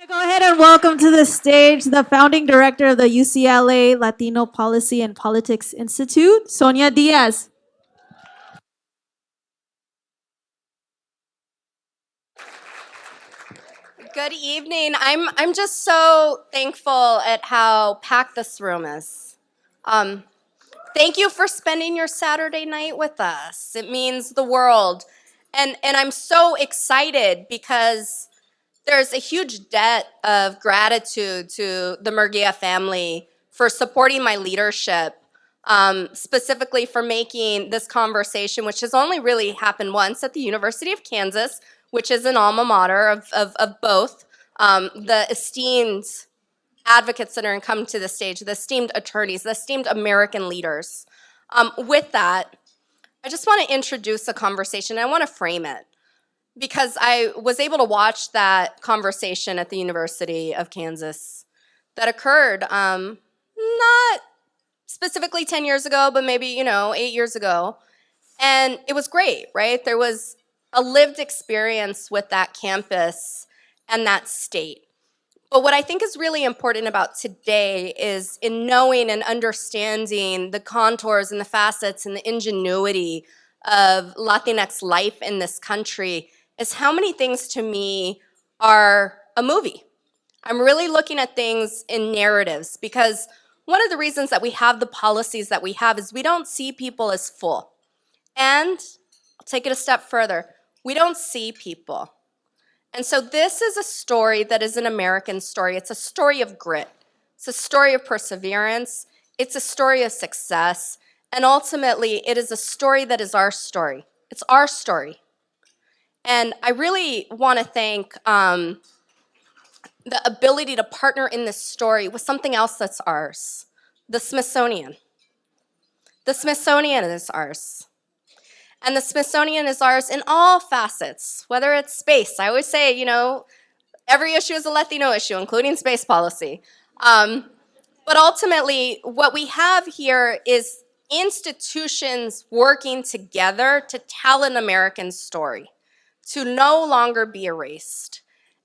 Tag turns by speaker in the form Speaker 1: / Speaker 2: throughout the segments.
Speaker 1: Go ahead and welcome to the stage the founding director of the UCLA Latino Policy and Politics Institute, Sonia Diaz.
Speaker 2: Good evening. I'm just so thankful at how packed this room is. Thank you for spending your Saturday night with us. It means the world. And I'm so excited because there's a huge debt of gratitude to the Murguía family for supporting my leadership, specifically for making this conversation, which has only really happened once at the University of Kansas, which is an alma mater of both the esteemed advocates that are come to the stage, the esteemed attorneys, the esteemed American leaders. With that, I just want to introduce a conversation. I want to frame it because I was able to watch that conversation at the University of Kansas that occurred not specifically 10 years ago, but maybe, 8 years ago. And it was great, right? There was a lived experience with that campus and that state. But what I think is really important about today is in knowing and understanding the contours and the facets and the ingenuity of Latinx life in this country is how many things to me are a movie. I'm really looking at things in narratives because one of the reasons that we have the policies that we have is we don't see people as full. And I'll take it a step further. We don't see people. And so this is a story that is an American story. It's a story of grit. It's a story of perseverance. It's a story of success. And ultimately, it is a story that is our story. It's our story. And I really want to thank the ability to partner in this story with something else that's ours, the Smithsonian. The Smithsonian is ours. And the Smithsonian is ours in all facets, whether it's space. I always say, every issue is a Latino issue, including space policy. But ultimately, what we have here is institutions working together to tell an American story, to no longer be erased.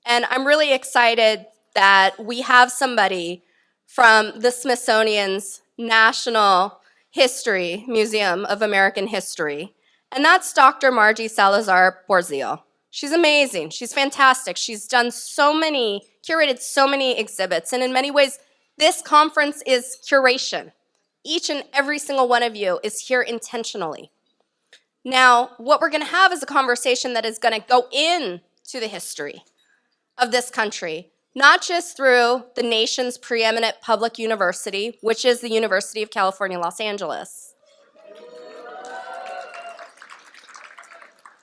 Speaker 2: And I'm really excited that we have somebody from the Smithsonian's National History Museum of American History, and that's Dr. Margaret Salazar-Porzio. She's amazing. She's fantastic. She's done curated so many exhibits, and in many ways, this conference is curation. Each and every single one of you is here intentionally. Now, what we're going to have is a conversation that is going to go into the history of this country, not just through the nation's preeminent public university, which is the University of California, Los Angeles,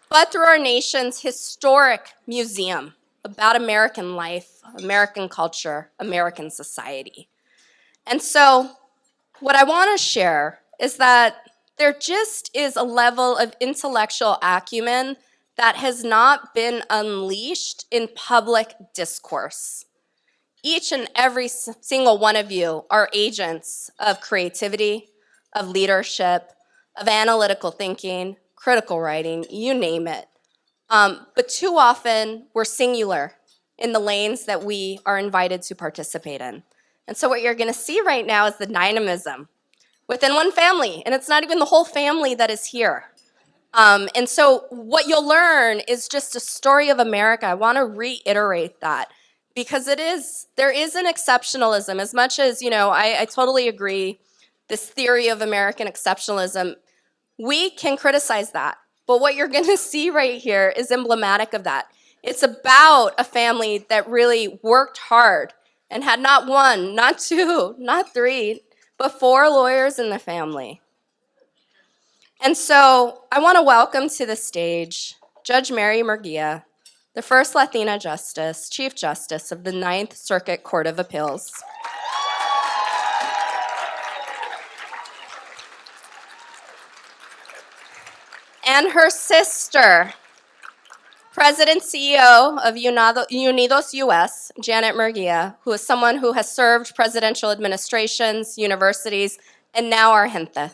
Speaker 2: but through our nation's historic museum about American life, American culture, American society. And so what I want to share is that there just is a level of intellectual acumen that has not been unleashed in public discourse. Each and every single one of you are agents of creativity, of leadership, of analytical thinking, critical writing, you name it. But too often, we're singular in the lanes that we are invited to participate in. And so what you're going to see right now is the dynamism within one family, and it's not even the whole family that is here. And so what you'll learn is just a story of America. I want to reiterate that because there is an exceptionalism. As much as, I totally agree, this theory of American exceptionalism, we can criticize that. But what you're going to see right here is emblematic of that. It's about a family that really worked hard and had not one, not two, not three, but 4 lawyers in the family. And so I want to welcome to the stage Judge Mary Murguía, the first Latina Chief Justice of the Ninth Circuit Court of Appeals. And her sister, President CEO of UnidosUS, Janet Murguía, who is someone who has served presidential administrations, universities, and now our gente.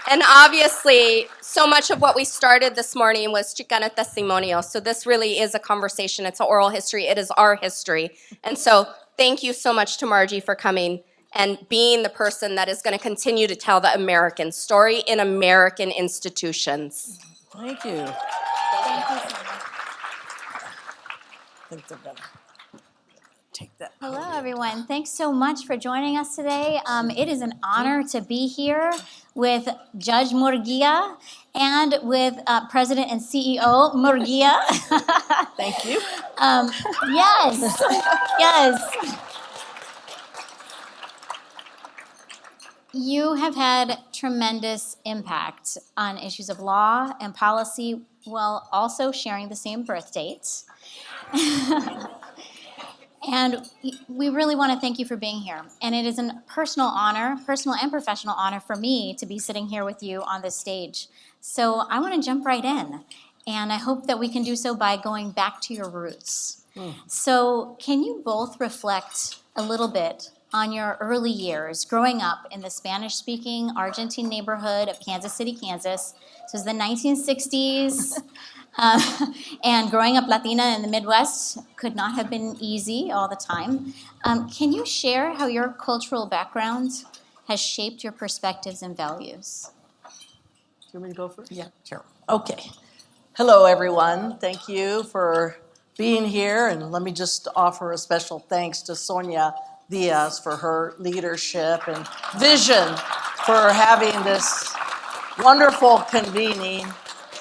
Speaker 2: And obviously, so much of what we started this morning was Chicana Testimonio. So this really is a conversation. It's an oral history. It is our history. And so thank you so much to Margie for coming and being the person that is going to continue to tell the American story in American institutions.
Speaker 3: Thank you.
Speaker 4: Thank you so much.
Speaker 3: I think they're gonna take that.
Speaker 4: Hello, everyone. Thanks so much for joining us today. It is an honor to be here with Judge Murguía and with President and CEO Murguía.
Speaker 3: Thank you.
Speaker 4: Yes, yes. You have had tremendous impact on issues of law and policy while also sharing the same birth dates. And we really want to thank you for being here. And it is a personal honor, personal and professional honor for me to be sitting here with you on this stage. So I want to jump right in. And I hope that we can do so by going back to your roots. So can you both reflect a little bit on your early years growing up in the Spanish-speaking Argentine neighborhood of Kansas City, Kansas? This was the 1960s. And growing up Latina in the Midwest could not have been easy all the time. Can you share how your cultural background has shaped your perspectives and values?
Speaker 3: Do you want me to go first? Yeah, sure. Okay. Hello, everyone. Thank you for being here. And let me just offer a special thanks to Sonia Diaz for her leadership and vision for having this wonderful convening.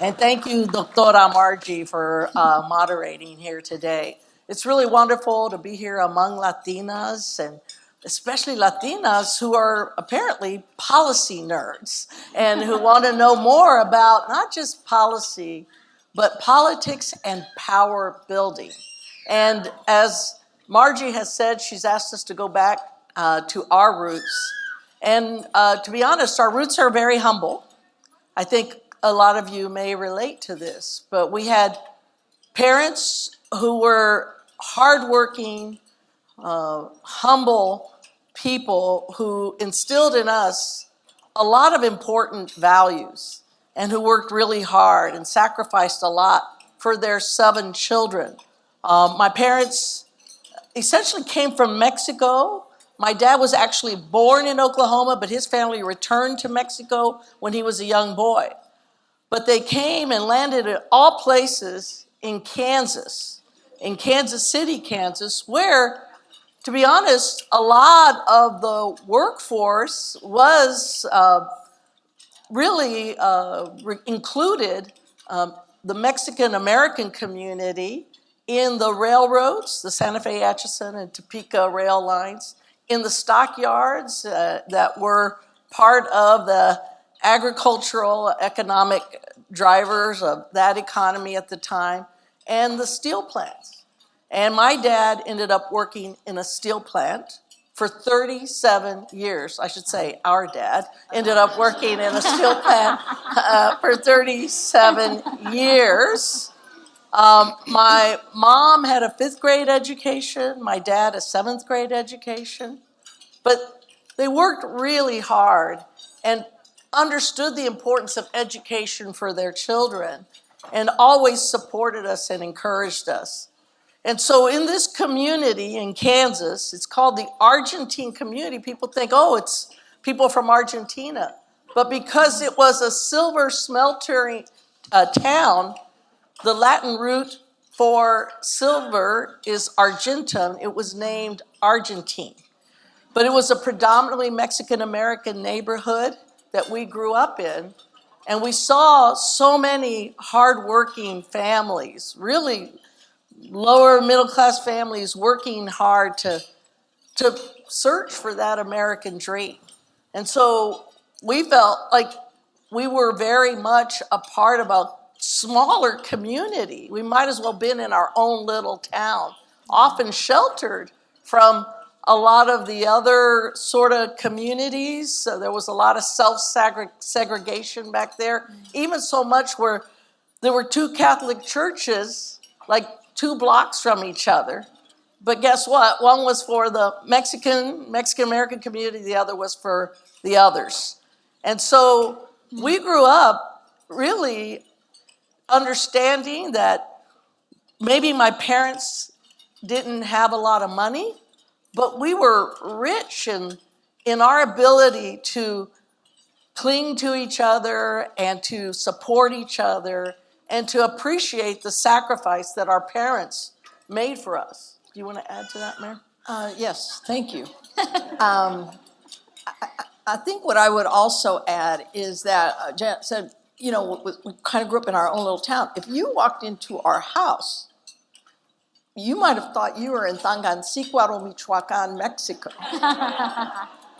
Speaker 3: And thank you, Doctora Margie, for moderating here today. It's really wonderful to be here among Latinas, and especially Latinas who are apparently policy nerds and who want to know more about not just policy, but politics and power building. And as Margie has said, she's asked us to go back to our roots. And to be honest, our roots are very humble. I think a lot of you may relate to this, but we had parents who were hardworking, humble people who instilled in us a lot of important values and who worked really hard and sacrificed a lot for their 7 children. My parents essentially came from Mexico. My dad was actually born in Oklahoma, but his family returned to Mexico when he was a young boy. But they came and landed at all places in Kansas City, Kansas, where, to be honest, a lot of the workforce was really included the Mexican-American community in the railroads, the Santa Fe, Atchison, and Topeka rail lines, in the stockyards that were part of the agricultural economic drivers of that economy at the time, and the steel plants. And my dad ended up working in a steel plant for 37 years. I should say our dad ended up working in a steel plant for 37 years. My mom had a 5th grade education, my dad a 7th grade education, but they worked really hard and understood the importance of education for their children and always supported us and encouraged us. And so in this community in Kansas, it's called the Argentine community. People think, oh, it's people from Argentina. But because it was a silver smelting town, the Latin root for silver is argentum. It was named Argentine. But it was a predominantly Mexican-American neighborhood that we grew up in. And we saw so many hardworking families, really lower middle-class families working hard to search for that American dream. And so we felt like we were very much a part of a smaller community. We might as well have been in our own little town, often sheltered from a lot of the other sort of communities. So there was a lot of self-segregation back there, even so much where there were 2 Catholic churches, like 2 blocks from each other. But guess what? One was for the Mexican-American community, the other was for the others. And so we grew up really understanding that maybe my parents didn't have a lot of money, but we were rich in our ability to cling to each other and to support each other and to appreciate the sacrifice that our parents made for us. Do you want to add to that, Mayor?
Speaker 5: Yes, thank you. I think what I would also add is that Janet said, you know, we kind of grew up in our own little town. If you walked into our house, you might have thought you were in Tangancicuaro, Michoacan, Mexico,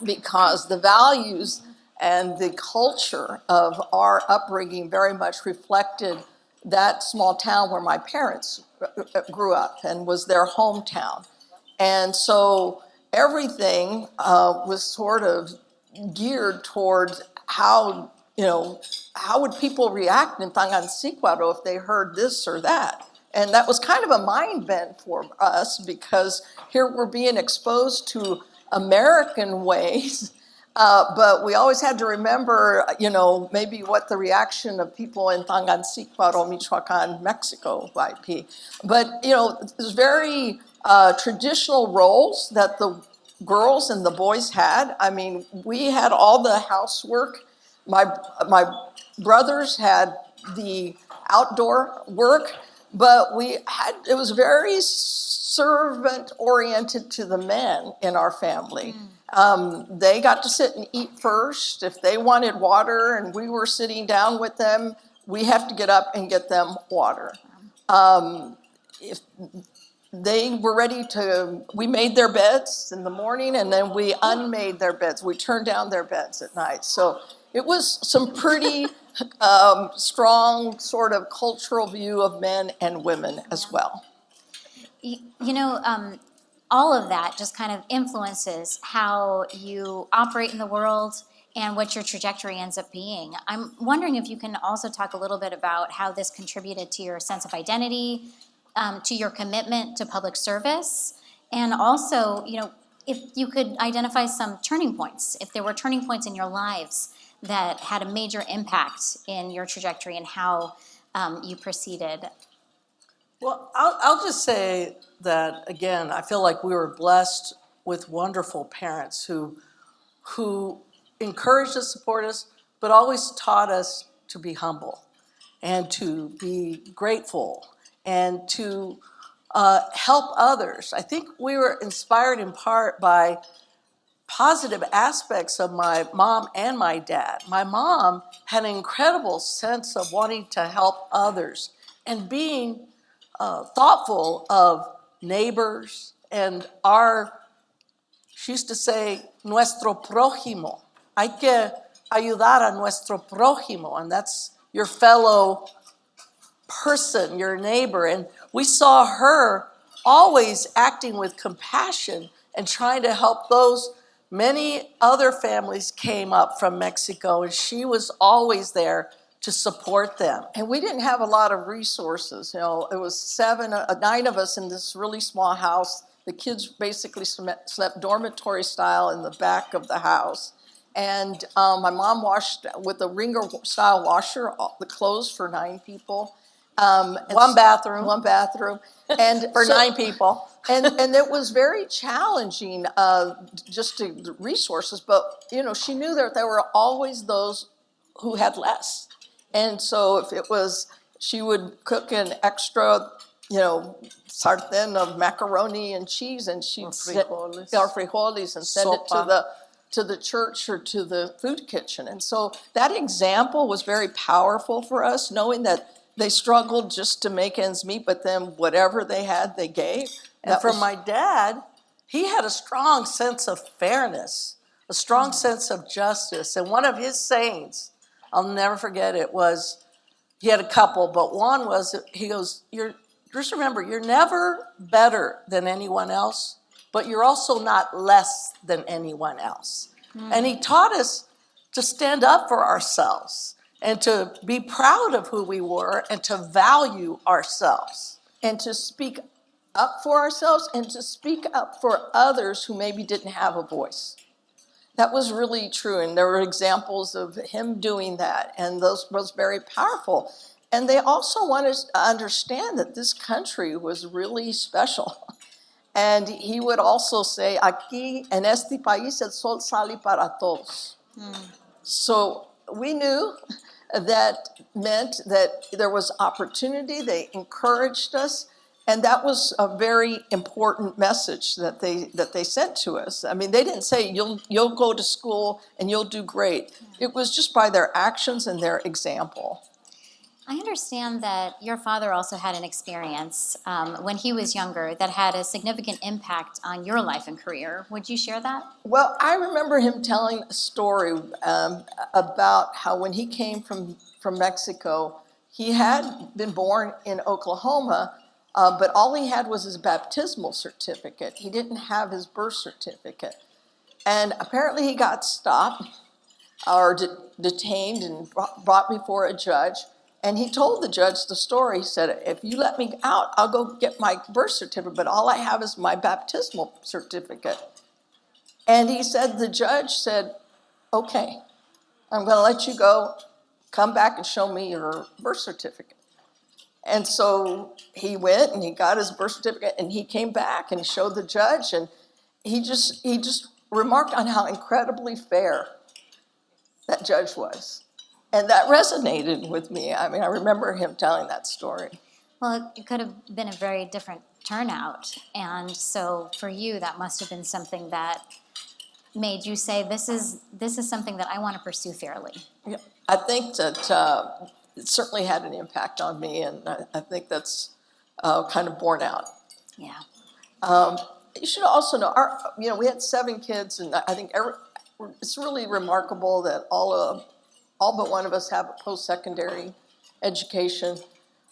Speaker 5: because the values and the culture of our upbringing very much reflected that small town where my parents grew up and was their hometown. And so everything was sort of geared towards how, you know, how would people react in Tangancicuaro if they heard this or that? And that was kind of a mind bend for us because here we're being exposed to American ways, but we always had to remember, you know, maybe what the reaction of people in Tangancicuaro, Michoacan, Mexico might be. But, you know, there's very traditional roles that the girls and the boys had. I mean, we had all the housework. My brothers had the outdoor work, but it was very servant oriented to the men in our family. They got to sit and eat first. If they wanted water and we were sitting down with them, we have to get up and get them water. If they were ready to, we made their beds in the morning and then we unmade their beds. We turned down their beds at night. So it was some pretty strong sort of cultural view of men and women as well.
Speaker 4: You know, all of that just kind of influences how you operate in the world and what your trajectory ends up being. I'm wondering if you can also talk a little bit about how this contributed to your sense of identity, to your commitment to public service, and also, you know, if you could identify some turning points, if there were turning points in your lives that had a major impact in your trajectory and how you proceeded.
Speaker 3: Well, I'll just say that, again, I feel like we were blessed with wonderful parents who encouraged us, supported us, but always taught us to be humble and to be grateful and to help others. I think we were inspired in part by positive aspects of my mom and my dad. My mom had an incredible sense of wanting to help others and being thoughtful of neighbors and she used to say, nuestro prójimo. Hay que ayudar a nuestro prójimo, and that's your fellow person, your neighbor. And we saw her always acting with compassion and trying to help those. Many other families came up from Mexico, and she was always there to support them.
Speaker 5: And we didn't have a lot of resources. You know, it was 9 of us in this really small house. The kids basically slept dormitory style in the back of the house. And my mom washed with a ringer style washer the clothes for 9 people.
Speaker 3: One bathroom.
Speaker 5: And
Speaker 3: for 9 people.
Speaker 5: And it was very challenging, just the resources. But, you know, she knew that there were always those who had less. And so if it was, she would cook an extra, you know, sartén of macaroni and cheese, and she'd frijoles and send it to the church or to the food kitchen. And so that example was very powerful for us, knowing that they struggled just to make ends meet, but then whatever they had, they gave.
Speaker 3: And from my dad, he had a strong sense of fairness, a strong sense of justice. And one of his sayings, I'll never forget it, was, he had a couple, but one was, he goes, just remember, you're never better than anyone else, but you're also not less than anyone else. And he taught us to stand up for ourselves and to be proud of who we were and to value ourselves.
Speaker 5: And to speak up for ourselves and to speak up for others who maybe didn't have a voice. that was really true. And there were examples of him doing that, and those was very powerful. And they also wanted to understand that this country was really special. And he would also say, aquí en este país el sol sale para todos. So we knew that meant that there was opportunity. They encouraged us. And that was a very important message that they sent to us. I mean, they didn't say, you'll go to school and you'll do great. It was just by their actions and their example.
Speaker 4: I understand that your father also had an experience when he was younger that had a significant impact on your life and career. Would you share that?
Speaker 5: Well, I remember him telling a story about how when he came from Mexico, he had been born in Oklahoma, but all he had was his baptismal certificate. He didn't have his birth certificate. And apparently he got stopped or detained and brought before a judge. And he told the judge the story. He said, if you let me out, I'll go get my birth certificate, but all I have is my baptismal certificate. And he said, the judge said, okay, I'm going to let you go. Come back and show me your birth certificate. And so he went and he got his birth certificate, and he came back and he showed the judge, and he just remarked on how incredibly fair that judge was. And that resonated with me. I mean, I remember him telling that story.
Speaker 4: Well, it could have been a very different turnout. And so for you, that must have been something that made you say, this is something that I want to pursue fairly.
Speaker 5: Yeah, I think that it certainly had an impact on me, and I think that's kind of borne out.
Speaker 4: Yeah.
Speaker 5: You should also know, we had 7 kids, and I think it's really remarkable that all but one of us have a post-secondary education.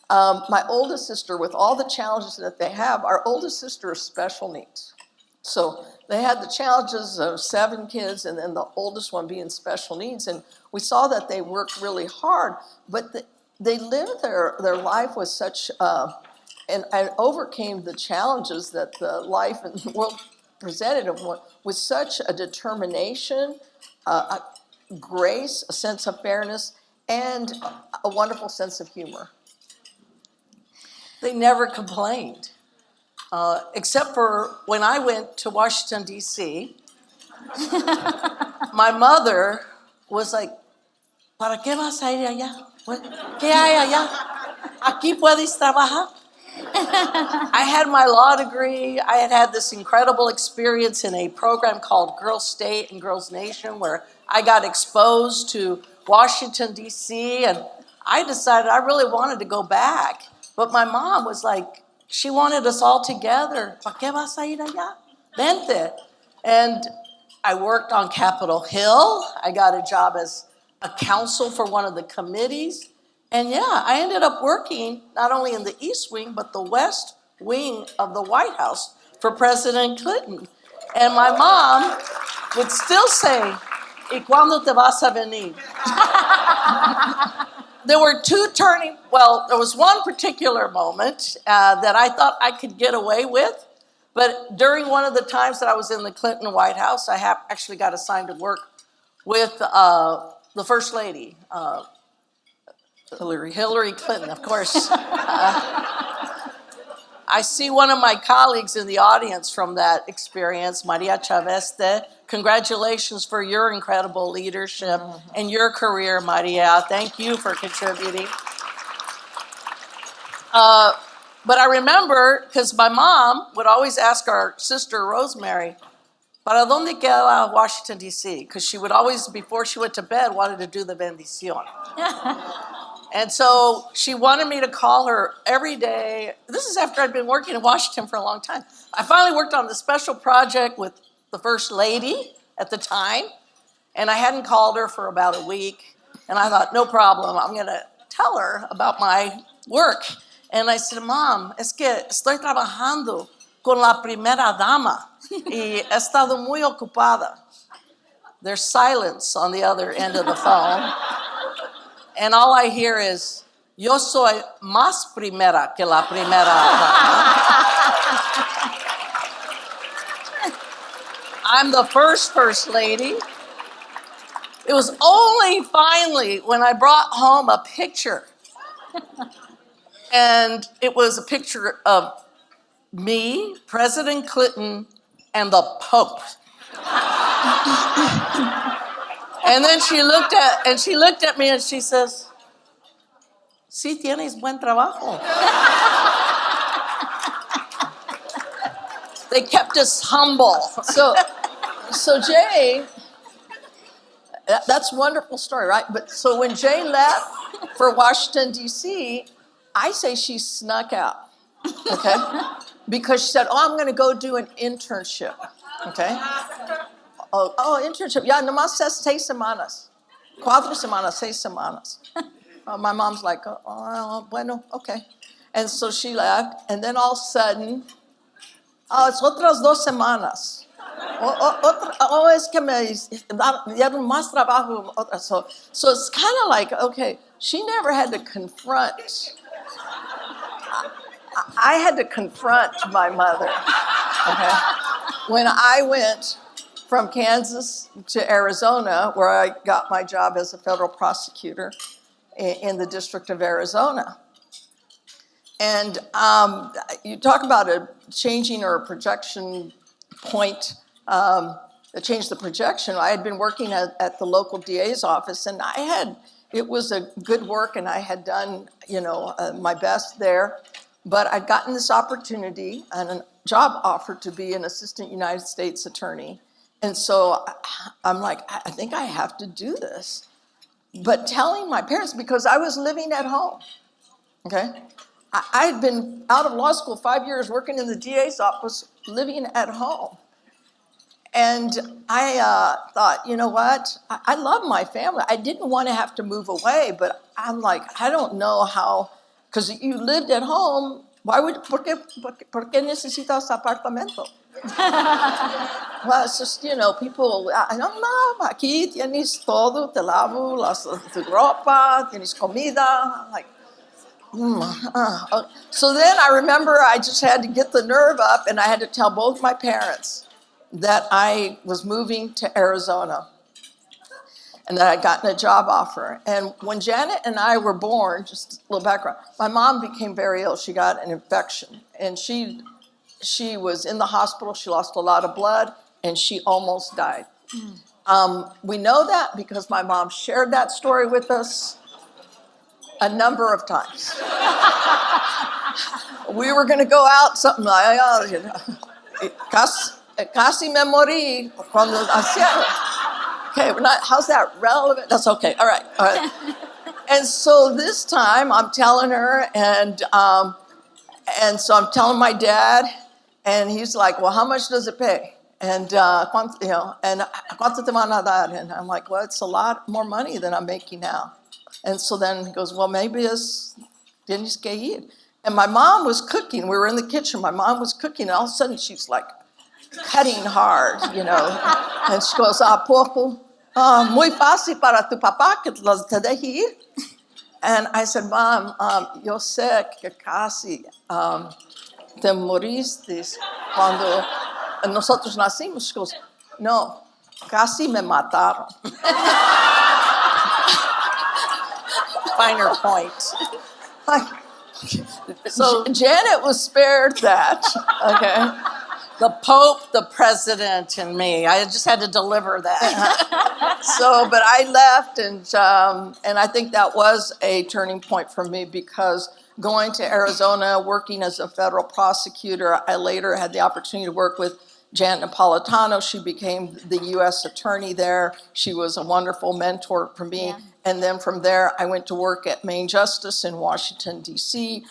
Speaker 5: My oldest sister, with all the challenges that they have, our oldest sister is special needs. So they had the challenges of 7 kids and then the oldest one being special needs. And we saw that they worked really hard, but they lived their life with such, and overcame the challenges that the life and the world presented them with such a determination, a grace, a sense of fairness, and a wonderful sense of humor.
Speaker 3: They never complained, except for when I went to Washington, D.C. My mother was like, ¿para qué vas a ir allá? ¿Qué hay allá? ¿Aquí puedes trabajar? I had my law degree. I had this incredible experience in a program called Girls State and Girls Nation, where I got exposed to Washington, D.C., and I decided I really wanted to go back. But my mom was like, she wanted us all together. ¿Para qué vas a ir allá? Vente. And I worked on Capitol Hill. I got a job as a counsel for one of the committees. And yeah, I ended up working not only in the East Wing, but the West Wing of the White House for President Clinton. And my mom would still say, ¿Y cuándo te vas a venir? There were there was one particular moment that I thought I could get away with. But during one of the times that I was in the Clinton White House, I actually got assigned to work with the First Lady, Hillary Clinton, of course. I see one of my colleagues in the audience from that experience, Maria Chaveste. Congratulations for your incredible leadership and your career, Maria. Thank you for contributing. But I remember, because my mom would always ask our sister Rosemary, ¿Para dónde queda Washington, D.C.? Because she would always, before she went to bed, wanted to do the bendición. And so she wanted me to call her every day. This is after I'd been working in Washington for a long time. I finally worked on the special project with the First Lady at the time, and I hadn't called her for about a week. And I thought, no problem, I'm going to tell her about my work. And I said, Mom, es que estoy trabajando con la primera dama y he estado muy ocupada. There's silence on the other end of the phone. And all I hear is, yo soy más primera que la primera dama. I'm the first lady. It was only finally when I brought home a picture. And it was a picture of me, President Clinton, and the Pope. And then she looked at me and she says, "Sí tienes buen trabajo." They kept us humble.
Speaker 5: So Jay, that's a wonderful story, right? But so when Jay left for Washington, D.C., I say she snuck out, okay? Because she said, I'm going to go do an internship, okay? Oh, internship. Ya, nomás 6 semanas. 4 semanas, 6 semanas. My mom's like, oh, bueno, okay. And so she left, and then all of a sudden, it's otras 2 semanas. Es que me dieron más trabajo. So it's kind of like, okay, she never had to confront. I had to confront my mother. Okay? When I went from Kansas to Arizona, where I got my job as a federal prosecutor in the District of Arizona. And you talk about a changing or a projection point that changed the projection. I had been working at the local DA's office, and it was a good work, and I had done, my best there. But I'd gotten this opportunity and a job offer to be an assistant United States attorney. And so I'm like, I think I have to do this. But telling my parents, because I was living at home, okay? I had been out of law school 5 years working in the DA's office, living at home. And I thought, you know what? I love my family. I didn't want to have to move away, but I'm like, I don't know how, because you lived at home, ¿por qué necesitas apartamento? Well, it's just, people, I don't know, aquí tienes todo, te lavo tu ropa, tienes comida. I'm like, So then I remember I just had to get the nerve up, and I had to tell both my parents that I was moving to Arizona and that I'd gotten a job offer. And when Janet and I were born, just a little background, my mom became very ill. She got an infection, and she was in the hospital. She lost a lot of blood, and she almost died. We know that because my mom shared that story with us a number of times. We were going to go out, something like, casi me morí cuando hacía. Okay, how's that relevant? That's okay, all right. And so this time I'm telling her, and so I'm telling my dad, and he's like, well, how much does it pay? And, cuánto te van a dar? And I'm like, well, it's a lot more money than I'm making now. And so then he goes, well, maybe tienes que ir. And my mom was cooking. We were in the kitchen. My mom was cooking, and all of a sudden she's like cutting hard, And she goes, ¿a poco? Muy fácil para tu papá que te deje ir. And I said, Mom, yo sé que casi te moriste cuando nosotros nacimos. She goes, no, casi me mataron. Finer point. So Janet was spared that, okay?
Speaker 3: The Pope, the President, and me. I just had to deliver that.
Speaker 5: But I left, and I think that was a turning point for me, because going to Arizona, working as a federal prosecutor, I later had the opportunity to work with Janet Napolitano. She became the U.S. attorney there. She was a wonderful mentor for me. Yeah. And then from there, I went to work at Main Justice in Washington, D.C.,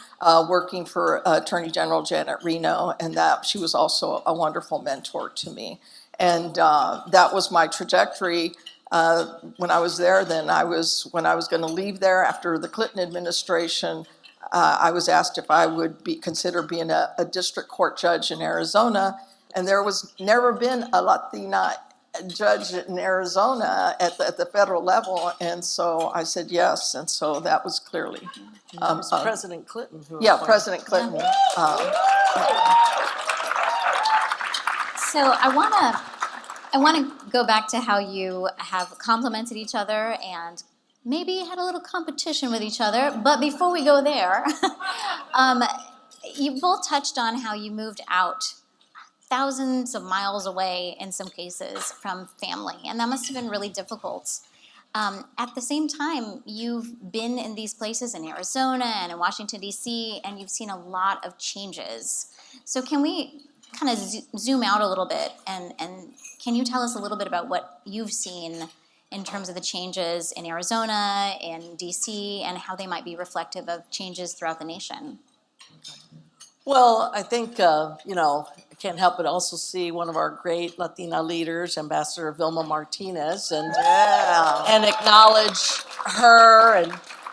Speaker 5: working for Attorney General Janet Reno, and she was also a wonderful mentor to me. And that was my trajectory when I was there. Then when I was going to leave there after the Clinton administration, I was asked if I would consider being a district court judge in Arizona. And there was never been a Latina judge in Arizona at the federal level, and so I said yes, and so that was clearly
Speaker 3: it was President Clinton who
Speaker 5: appointed. President Clinton.
Speaker 4: So I want to I want to go back to how you have complemented each other and maybe had a little competition with each other. But before we go there, you both touched on how you moved out thousands of miles away in some cases from family, and that must have been really difficult. At the same time, you've been in these places in Arizona and in Washington, D.C., and you've seen a lot of changes. So can we kind of zoom out a little bit, and can you tell us a little bit about what you've seen in terms of the changes in Arizona and D.C., and how they might be reflective of changes throughout the nation?
Speaker 3: Well, I think, I can't help but also see one of our great Latina leaders, Ambassador Vilma Martinez, and acknowledge her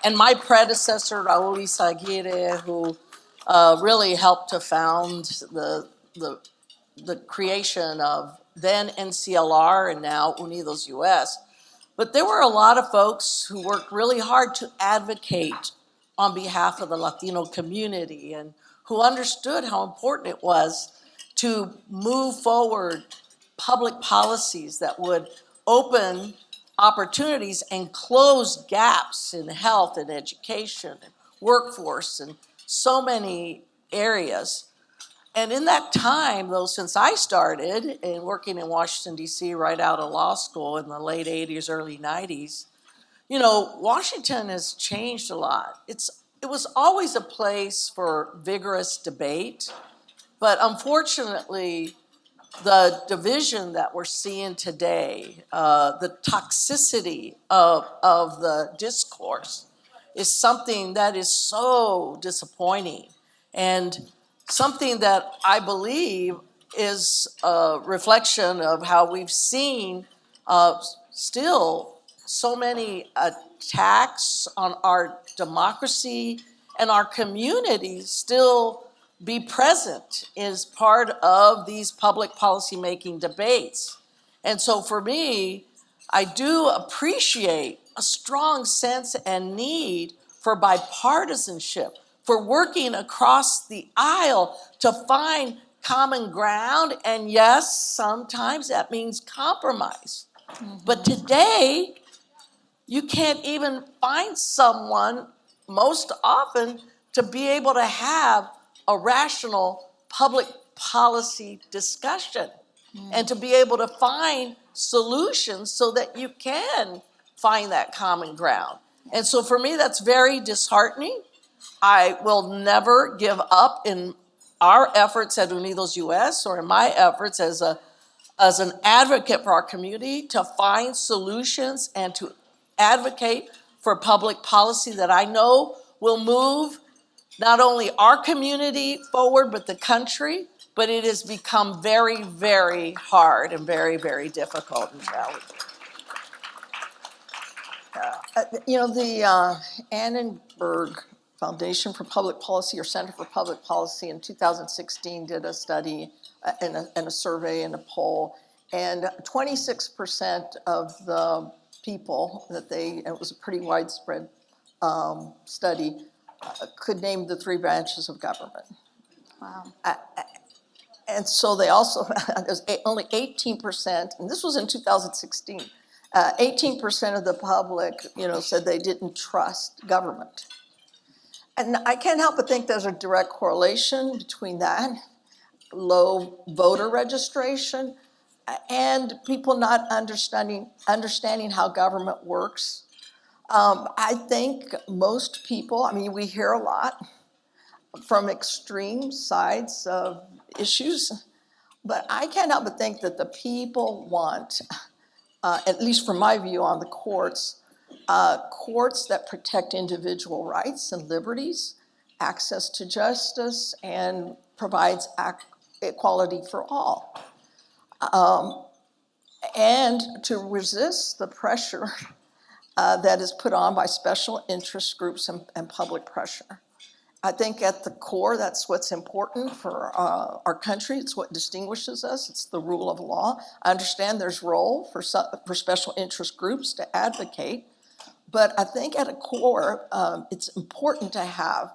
Speaker 3: and my predecessor, Raul Izaguirre, who really helped to found the creation of then NCLR and now UnidosUS. But there were a lot of folks who worked really hard to advocate on behalf of the Latino community and who understood how important it was to move forward public policies that would open opportunities and close gaps in health and education and workforce and so many areas. And in that time, though, since I started in working in Washington, D.C. right out of law school in the late 80s, early 90s, Washington has changed a lot. It was always a place for vigorous debate, but unfortunately, the division that we're seeing today, the toxicity of the discourse, is something that is so disappointing and something that I believe is a reflection of how we've seen still so many attacks on our democracy and our community still be present as part of these public policy-making debates. And so for me, I do appreciate a strong sense and need for bipartisanship, for working across the aisle to find common ground, and yes, sometimes that means compromise. But today, you can't even find someone most often to be able to have a rational public policy discussion and to be able to find solutions so that you can find that common ground. And so for me, that's very disheartening. I will never give up in our efforts at UnidosUS or in my efforts as an advocate for our community to find solutions and to advocate for public policy that I know will move not only our community forward, but the country. But it has become very, very hard and very, very difficult and challenging.
Speaker 5: The Annenberg Foundation for Public Policy or Center for Public Policy in 2016 did a study and a survey and a poll, and 26% of the people it was a pretty widespread study, could name the three branches of government.
Speaker 4: Wow.
Speaker 5: And so they also, there's only 18%, and this was in 2016, 18% of the public, said they didn't trust government. And I can't help but think there's a direct correlation between that, low voter registration, and people not understanding how government works. I think most people, we hear a lot from extreme sides of issues, but I can't help but think that the people want, at least from my view on the courts that protect individual rights and liberties, access to justice, and provides equality for all. And to resist the pressure that is put on by special interest groups and public pressure. I think at the core, that's what's important for our country. It's what distinguishes us. It's the rule of law. I understand there's role for special interest groups to advocate, but I think at a core, it's important to have,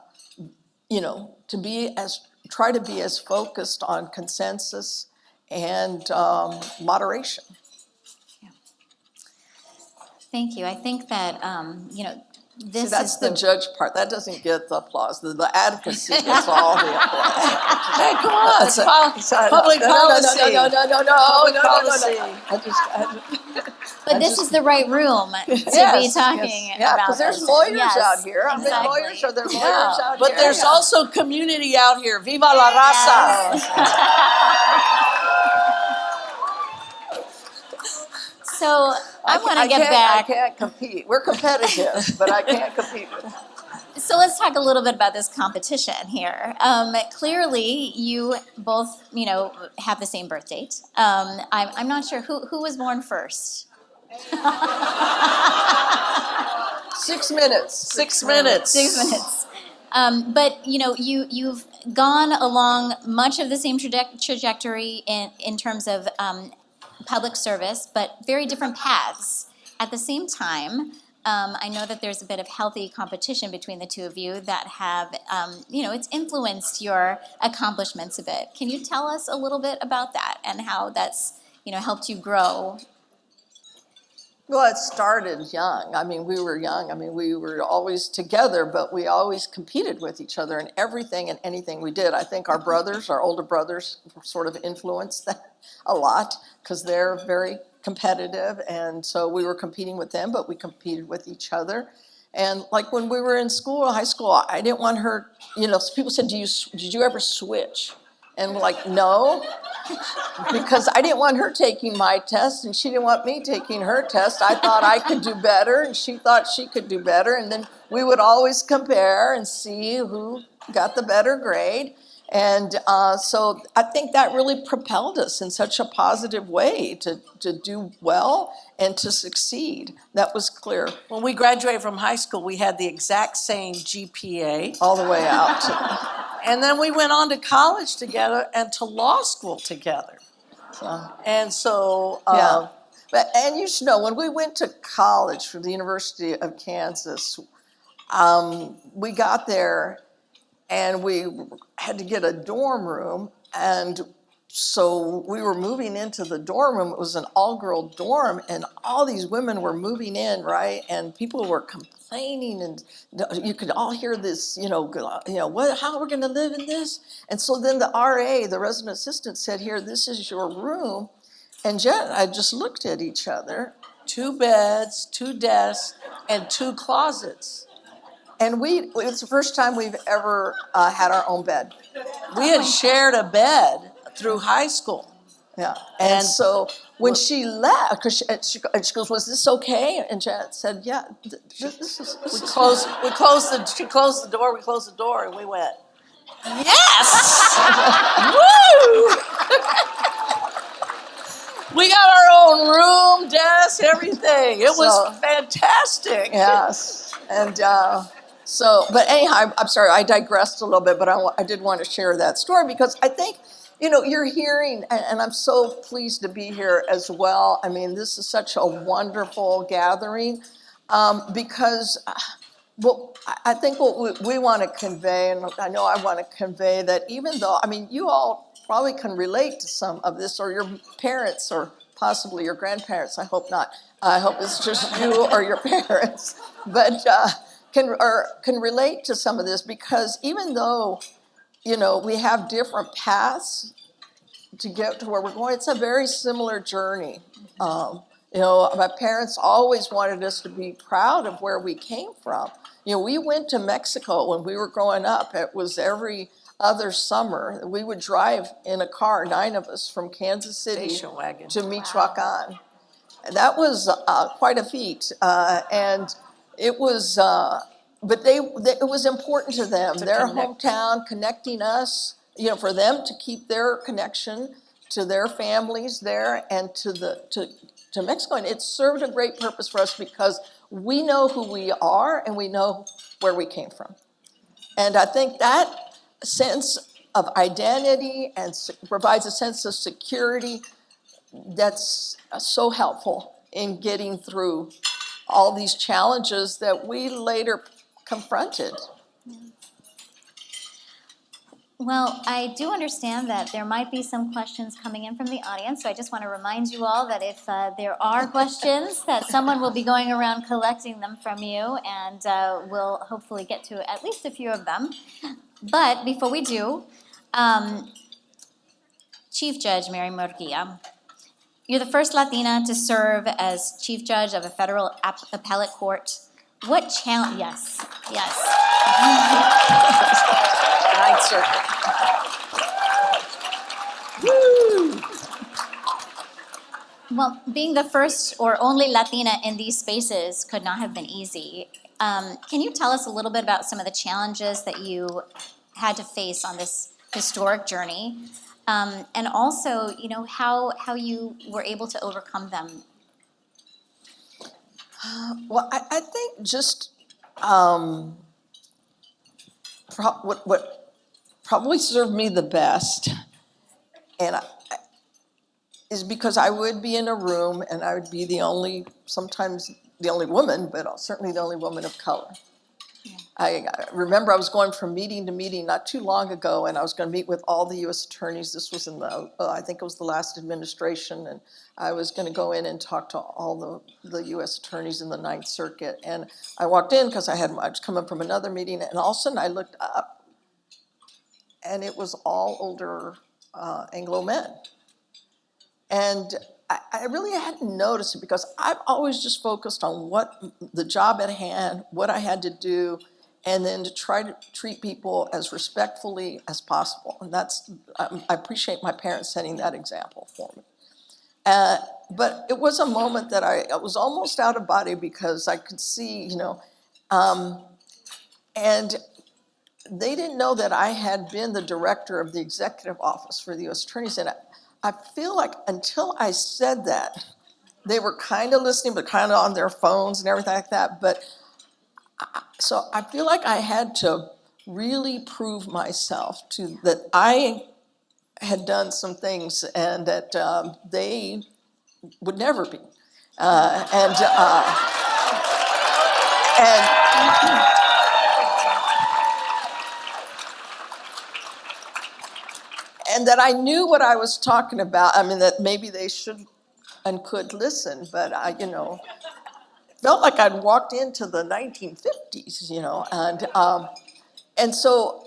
Speaker 5: try to be as focused on consensus and moderation.
Speaker 4: Thank you. I think that, this
Speaker 5: See, that's
Speaker 4: is
Speaker 5: the judge part. That doesn't get the applause. The advocacy gets all the applause.
Speaker 3: Hey, come on, it's public policy. Public policy.
Speaker 4: But this is the right room to be talking
Speaker 5: Yeah,
Speaker 4: about
Speaker 5: because there's
Speaker 4: this.
Speaker 5: lawyers
Speaker 4: Yes,
Speaker 5: out here. How many
Speaker 4: exactly.
Speaker 5: lawyers are there? Lawyers
Speaker 3: Yeah,
Speaker 5: out
Speaker 3: but
Speaker 5: here?
Speaker 3: there's also community out here. Viva la raza.
Speaker 4: So I want to get
Speaker 5: I
Speaker 4: back.
Speaker 5: can't compete. We're competitive, but I can't compete with them.
Speaker 4: So let's talk a little bit about this competition here. Clearly, you both, have the same birth date. I'm not sure who was born first.
Speaker 5: 6 minutes.
Speaker 3: 6 minutes.
Speaker 4: 6 minutes. But you've gone along much of the same trajectory in terms of public service, but very different paths. At the same time, I know that there's a bit of healthy competition between the two of you that have, it's influenced your accomplishments a bit. Can you tell us a little bit about that and how that's, helped you grow?
Speaker 5: Well, it started young. I mean, we were young. I mean, we were always together, but we always competed with each other in everything and anything we did. I think our older brothers sort of influenced that a lot because they're very competitive. And so we were competing with them, but we competed with each other. And like when we were in school, high school, I didn't want her, people said, did you ever switch? And we're like, no, because I didn't want her taking my test and she didn't want me taking her test. I thought I could do better and she thought she could do better. And then we would always compare and see who got the better grade. And so I think that really propelled us in such a positive way to do well and to succeed. That was clear.
Speaker 3: When we graduated from high school, we had the exact same GPA.
Speaker 5: All the way out.
Speaker 3: And then we went on to college together and to law school together. And so,
Speaker 5: yeah. And you should know, when we went to college from the University of Kansas, we got there and we had to get a dorm room. And so we were moving into the dorm room. It was an all-girl dorm, and all these women were moving in, right? And people were complaining, and you could all hear this, what? How are we going to live in this? And so then the RA, the resident assistant, said, "Here, this is your room." And Janet and I just looked at each other.
Speaker 3: 2 beds, 2 desks, and 2 closets.
Speaker 5: And it's the first time we've ever had our own bed.
Speaker 3: We had shared a bed through high school.
Speaker 5: Yeah. And so when she left, because she goes, "Was this okay?" And Janet said, "Yeah, this is."
Speaker 3: She closed the door, we closed the door, and we went, yes! Woo! We got our own room, desk, everything. It was fantastic.
Speaker 5: Yes. And but anyhow, I'm sorry, I digressed a little bit, but I did want to share that story because I think, you're hearing, and I'm so pleased to be here as well. I mean, this is such a wonderful gathering because, I think what we want to convey, and I know I want to convey that even though, you all probably can relate to some of this, or your parents, or possibly your grandparents. I hope not. I hope it's just you or your parents, but can relate to some of this because even though, we have different paths to get to where we're going, it's a very similar journey. My parents always wanted us to be proud of where we came from. We went to Mexico when we were growing up. It was every other summer. We would drive in a car, 9 of us, from Kansas City to Michoacan. And that was quite a feat. And it was, but it was important to them, their hometown, connecting us, for them to keep their connection to their families there and to Mexico. And it served a great purpose for us because we know who we are and we know where we came from. And I think that sense of identity and provides a sense of security that's so helpful in getting through all these challenges that we later confronted.
Speaker 4: Well, I do understand that there might be some questions coming in from the audience, so I just want to remind you all that if there are questions, that someone will be going around collecting them from you, and we'll hopefully get to at least a few of them. But before we do, Chief Judge Mary Murguía, you're the first Latina to serve as Chief Judge of a federal appellate court. What challenge? Yes, yes.
Speaker 3: Ninth Circuit. Woo!
Speaker 4: Well, being the first or only Latina in these spaces could not have been easy. Can you tell us a little bit about some of the challenges that you had to face on this historic journey? And also, you know, how you were able to overcome them?
Speaker 5: Well, I think just what probably served me the best, and is because I would be in a room and I would be sometimes the only woman, but certainly the only woman of color. Yeah. I remember I was going from meeting to meeting not too long ago, and I was going to meet with all the U.S. attorneys. This was in I think it was the last administration, and I was going to go in and talk to all the U.S. attorneys in the Ninth Circuit. And I walked in because I was coming from another meeting, and all of a sudden I looked up, and it was all older Anglo men. And I really hadn't noticed it because I've always just focused on what the job at hand, what I had to do, and then to try to treat people as respectfully as possible. And I appreciate my parents setting that example for me. But it was a moment that I was almost out of body because I could see, and they didn't know that I had been the director of the executive office for the U.S. attorneys. And I feel like until I said that, they were kind of listening, but kind of on their phones and everything like that. So I feel like I had to really prove myself that I had done some things and that they would never be. And that I knew what I was talking about. I mean, that maybe they should and could listen, but I, felt like I'd walked into the 1950s, and so,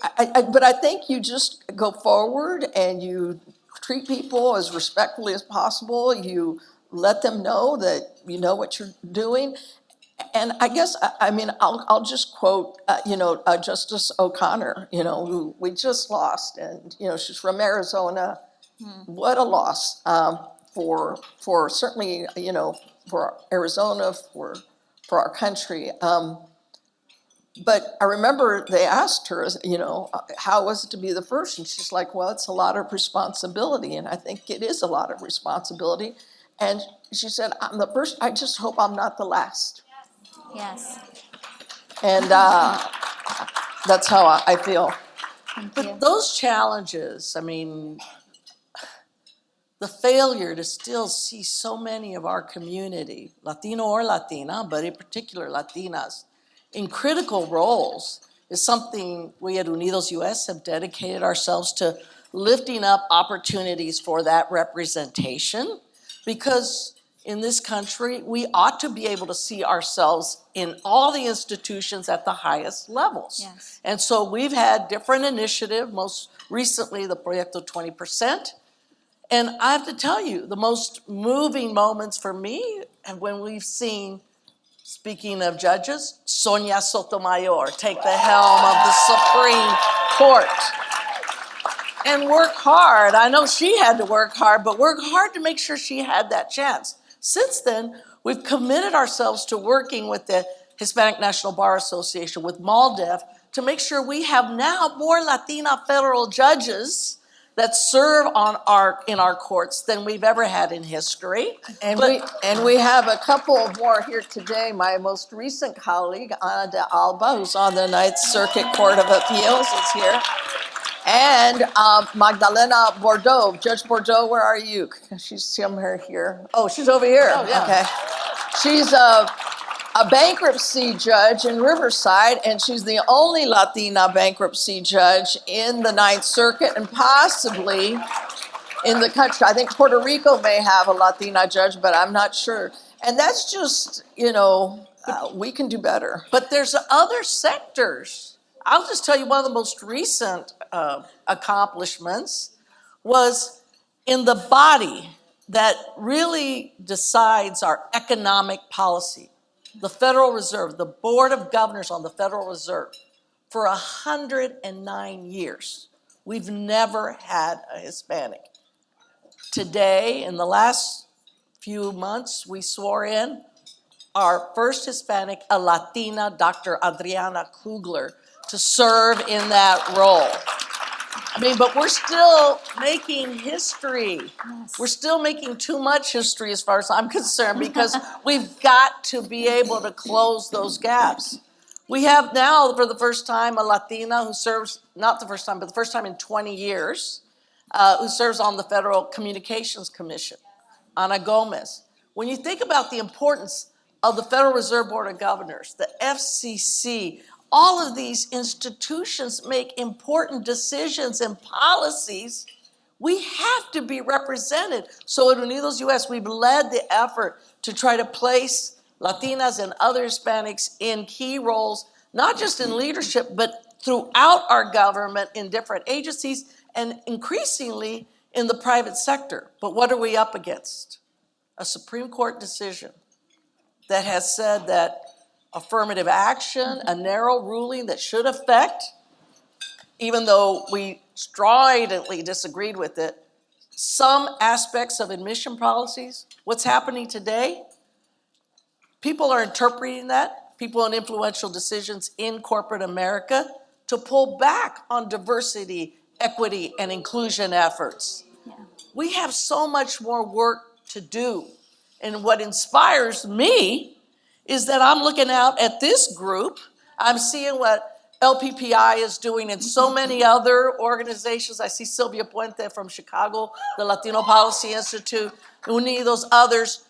Speaker 5: but I think you just go forward and you treat people as respectfully as possible. You let them know that you know what you're doing. And I guess, I'll just quote, Justice O'Connor, who we just lost. And, she's from Arizona. What a loss for certainly, for Arizona, for our country. But I remember they asked her, how was it to be the first? And she's like, well, it's a lot of responsibility. And I think it is a lot of responsibility. And she said, I'm the first, I just hope I'm not the last.
Speaker 4: Yes.
Speaker 5: And that's how I feel.
Speaker 4: Thank
Speaker 3: But
Speaker 4: you.
Speaker 3: those challenges, the failure to still see so many of our community, Latino or Latina, but in particular Latinas, in critical roles is something we at UnidosUS have dedicated ourselves to lifting up opportunities for that representation, because in this country, we ought to be able to see ourselves in all the institutions at the highest levels.
Speaker 4: Yes.
Speaker 3: And so we've had different initiatives, most recently the Proyecto 20%. And I have to tell you, the most moving moments for me and when we've seen, speaking of judges, Sonia Sotomayor take the helm of the Supreme Court and work hard. I know she had to work hard, but work hard to make sure she had that chance. Since then, we've committed ourselves to working with the Hispanic National Bar Association, with MALDEF, to make sure we have now more Latina federal judges that serve in our courts than we've ever had in history.
Speaker 5: And we have a couple more here today. My most recent colleague, Ana de Alba, who's on the Ninth Circuit Court of Appeals, is here. And Magdalena Bordeaux. Judge Bordeaux, where are you? She's somewhere here. Oh, she's over here.
Speaker 3: Oh, yeah.
Speaker 5: Okay. She's a a bankruptcy judge in Riverside, and she's the only Latina bankruptcy judge in the Ninth Circuit and possibly in the country. I think Puerto Rico may have a Latina judge, but I'm not sure. And that's just, we can do better.
Speaker 3: But there's other sectors. I'll just tell you one of the most recent accomplishments was in the body that really decides our economic policy. The Federal Reserve, the Board of Governors on the Federal Reserve, for 109 years, we've never had a Hispanic. Today, in the last few months, we swore in our first Hispanic, a Latina, Dr. Adriana Kugler, to serve in that role. I mean, but we're still making history. Yes. We're still making too much history as far as I'm concerned, because we've got to be able to close those gaps. We have now, for the first time, a Latina who serves, not the first time, but the first time in 20 years, who serves on the Federal Communications Commission, Ana Gomez. When you think about the importance of the Federal Reserve Board of Governors, the FCC, all of these institutions make important decisions and policies. We have to be represented. So at UnidosUS, we've led the effort to try to place Latinas and other Hispanics in key roles, not just in leadership, but throughout our government in different agencies and increasingly in the private sector. But what are we up against? A Supreme Court decision that has said that affirmative action, a narrow ruling that should affect, even though we stridently disagreed with it, some aspects of admission policies. What's happening today? People are interpreting that, people in influential decisions in corporate America, to pull back on diversity, equity, and inclusion efforts. Yeah. We have so much more work to do. And what inspires me is that I'm looking out at this group. I'm seeing what LPPI is doing in so many other organizations. I see Sylvia Puente from Chicago, the Latino Policy Institute, Unidos, others.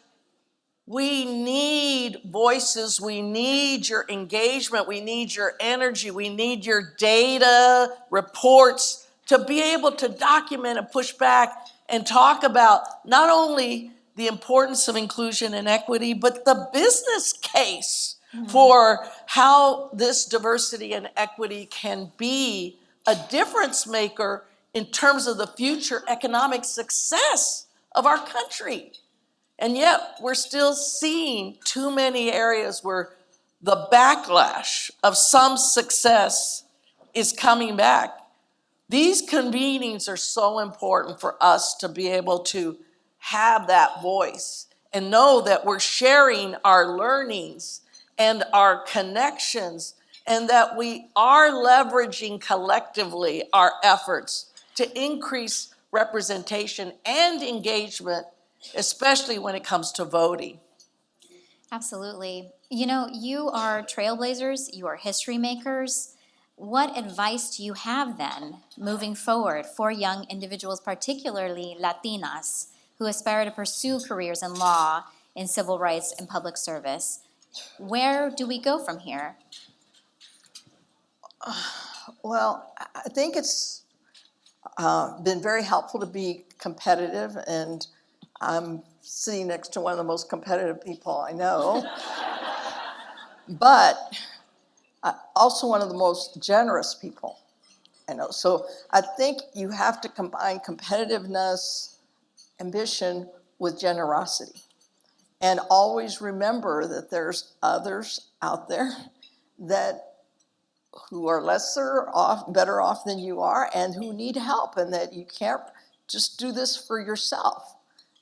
Speaker 3: We need voices. We need your engagement. We need your energy. We need your data, reports to be able to document and push back and talk about not only the importance of inclusion and equity, but the business case for how this diversity and equity can be a difference maker in terms of the future economic success of our country. And yet we're still seeing too many areas where the backlash of some success is coming back. These convenings are so important for us to be able to have that voice and know that we're sharing our learnings and our connections, and that we are leveraging collectively our efforts to increase representation and engagement, especially when it comes to voting.
Speaker 4: Absolutely. You know, you are trailblazers, you are history makers. What advice do you have then moving forward for young individuals, particularly Latinas, who aspire to pursue careers in law, in civil rights, and public service? Where do we go from here?
Speaker 5: Well, I think it's been very helpful to be competitive, and I'm sitting next to one of the most competitive people I know, but also one of the most generous people I know. So I think you have to combine competitiveness, ambition with generosity. And always remember that there's others out there who are better off than you are, and who need help, and that you can't just do this for yourself.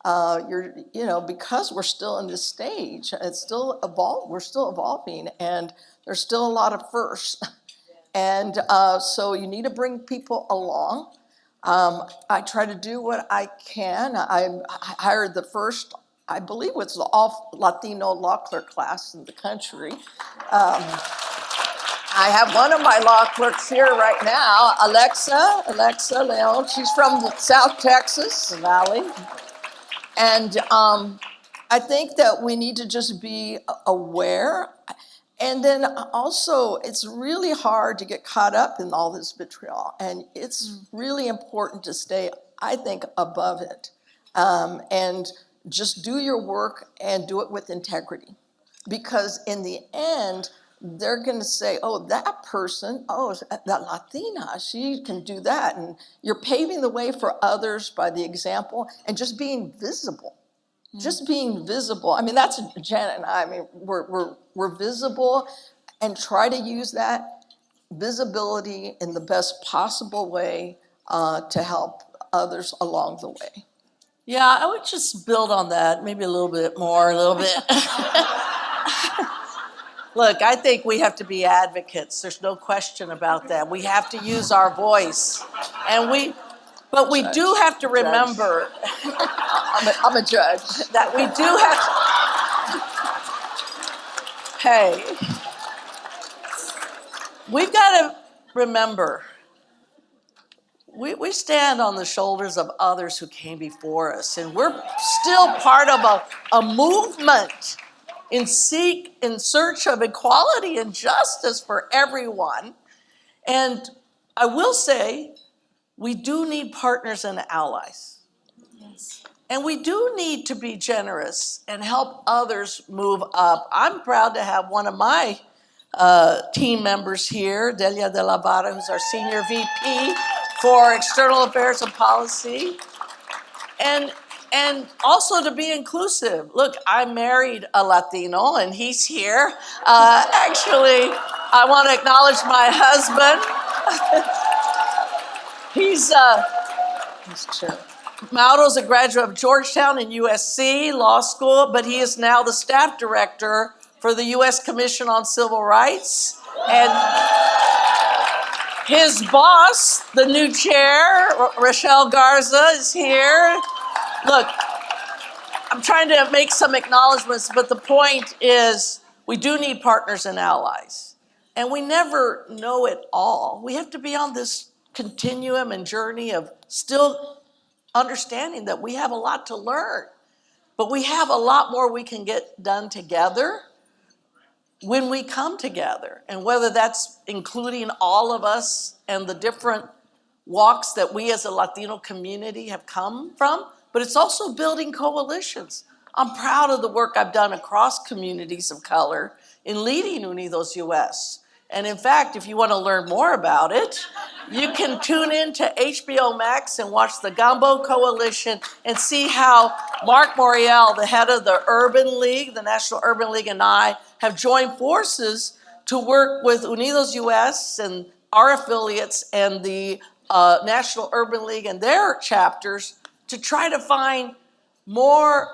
Speaker 5: Because we're still in this stage, we're still evolving, and there's still a lot of firsts. And so you need to bring people along. I try to do what I can. I hired the first, I believe it's the all Latino law clerk class in the country. I have one of my law clerks here right now, Alexa Leon. She's from South Texas Valley. And I think that we need to just be aware. And then also, it's really hard to get caught up in all this vitriol. And it's really important to stay, I think, above it. And just do your work and do it with integrity. Because in the end, they're going to say, oh, that person, oh, that Latina, she can do that. And you're paving the way for others by the example and just being visible. Just being visible. I mean, that's Janet and I mean, we're visible, and try to use that visibility in the best possible way to help others along the way.
Speaker 3: Yeah, I would just build on that, maybe a little bit more, a little bit. Look, I think we have to be advocates. There's no question about that. We have to use our voice. But we do have to remember
Speaker 5: I'm a judge.
Speaker 3: that we do have to, hey, we've got to remember, we stand on the shoulders of others who came before us, and we're still part of a movement in search of equality and justice for everyone. And I will say, we do need partners and allies. Yes. And we do need to be generous and help others move up. I'm proud to have one of my team members here, Delia de la Vara, who's our Senior VP for External Affairs and Policy. And also to be inclusive. Look, I married a Latino, and he's here. Actually, I want to acknowledge my husband. He's Mauro's a graduate of Georgetown and USC Law School, but he is now the staff director for the U.S. Commission on Civil Rights. And his boss, the new chair, Rochelle Garza, is here. Look, I'm trying to make some acknowledgments, but the point is we do need partners and allies. And we never know it all. We have to be on this continuum and journey of still understanding that we have a lot to learn, but we have a lot more we can get done together when we come together. And whether that's including all of us and the different walks that we as a Latino community have come from, but it's also building coalitions. I'm proud of the work I've done across communities of color in leading UnidosUS. And in fact, if you want to learn more about it, you can tune in to HBO Max and watch the Gumbo Coalition and see how Mark Morial, the head of the Urban League, the National Urban League, and I have joined forces to work with UnidosUS and our affiliates and the National Urban League and their chapters to try to find more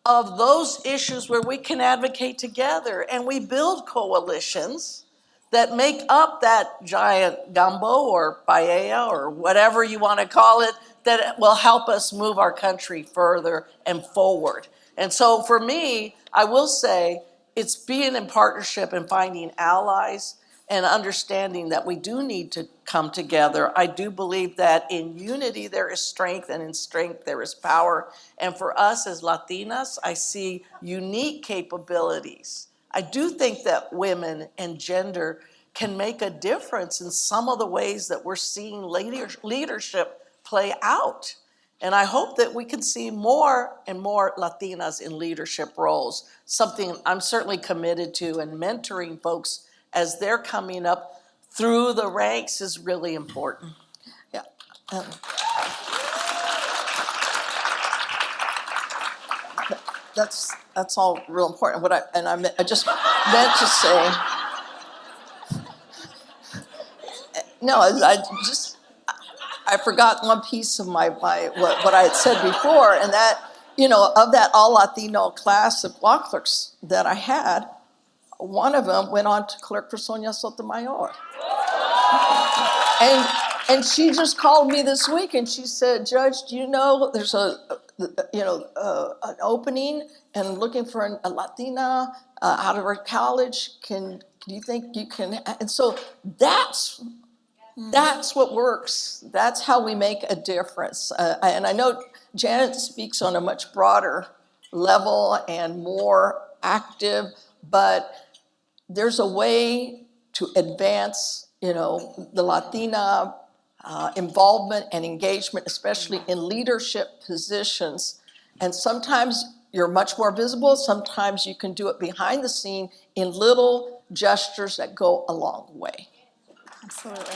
Speaker 3: of those issues where we can advocate together. And we build coalitions that make up that giant gumbo or paella or whatever you want to call it, that will help us move our country further and forward. And so for me, I will say it's being in partnership and finding allies and understanding that we do need to come together. I do believe that in unity there is strength, and in strength there is power. And for us as Latinas, I see unique capabilities. I do think that women and gender can make a difference in some of the ways that we're seeing leadership play out. And I hope that we can see more and more Latinas in leadership roles, something I'm certainly committed to, and mentoring folks as they're coming up through the ranks is really important.
Speaker 5: Yeah. That's all real important. I just meant to say, no, I forgot one piece of what I had said before, and that, of that all Latino class of law clerks that I had, one of them went on to clerk for Sonia Sotomayor. And she just called me this week and she said, Judge, do you know there's an opening and looking for a Latina out of our college? Do you think you can? And so that's what works. That's how we make a difference. And I know Janet speaks on a much broader level and more active, but there's a way to advance, the Latina involvement and engagement, especially in leadership positions. And sometimes you're much more visible. Sometimes you can do it behind the scene in little gestures that go a long way.
Speaker 4: Absolutely.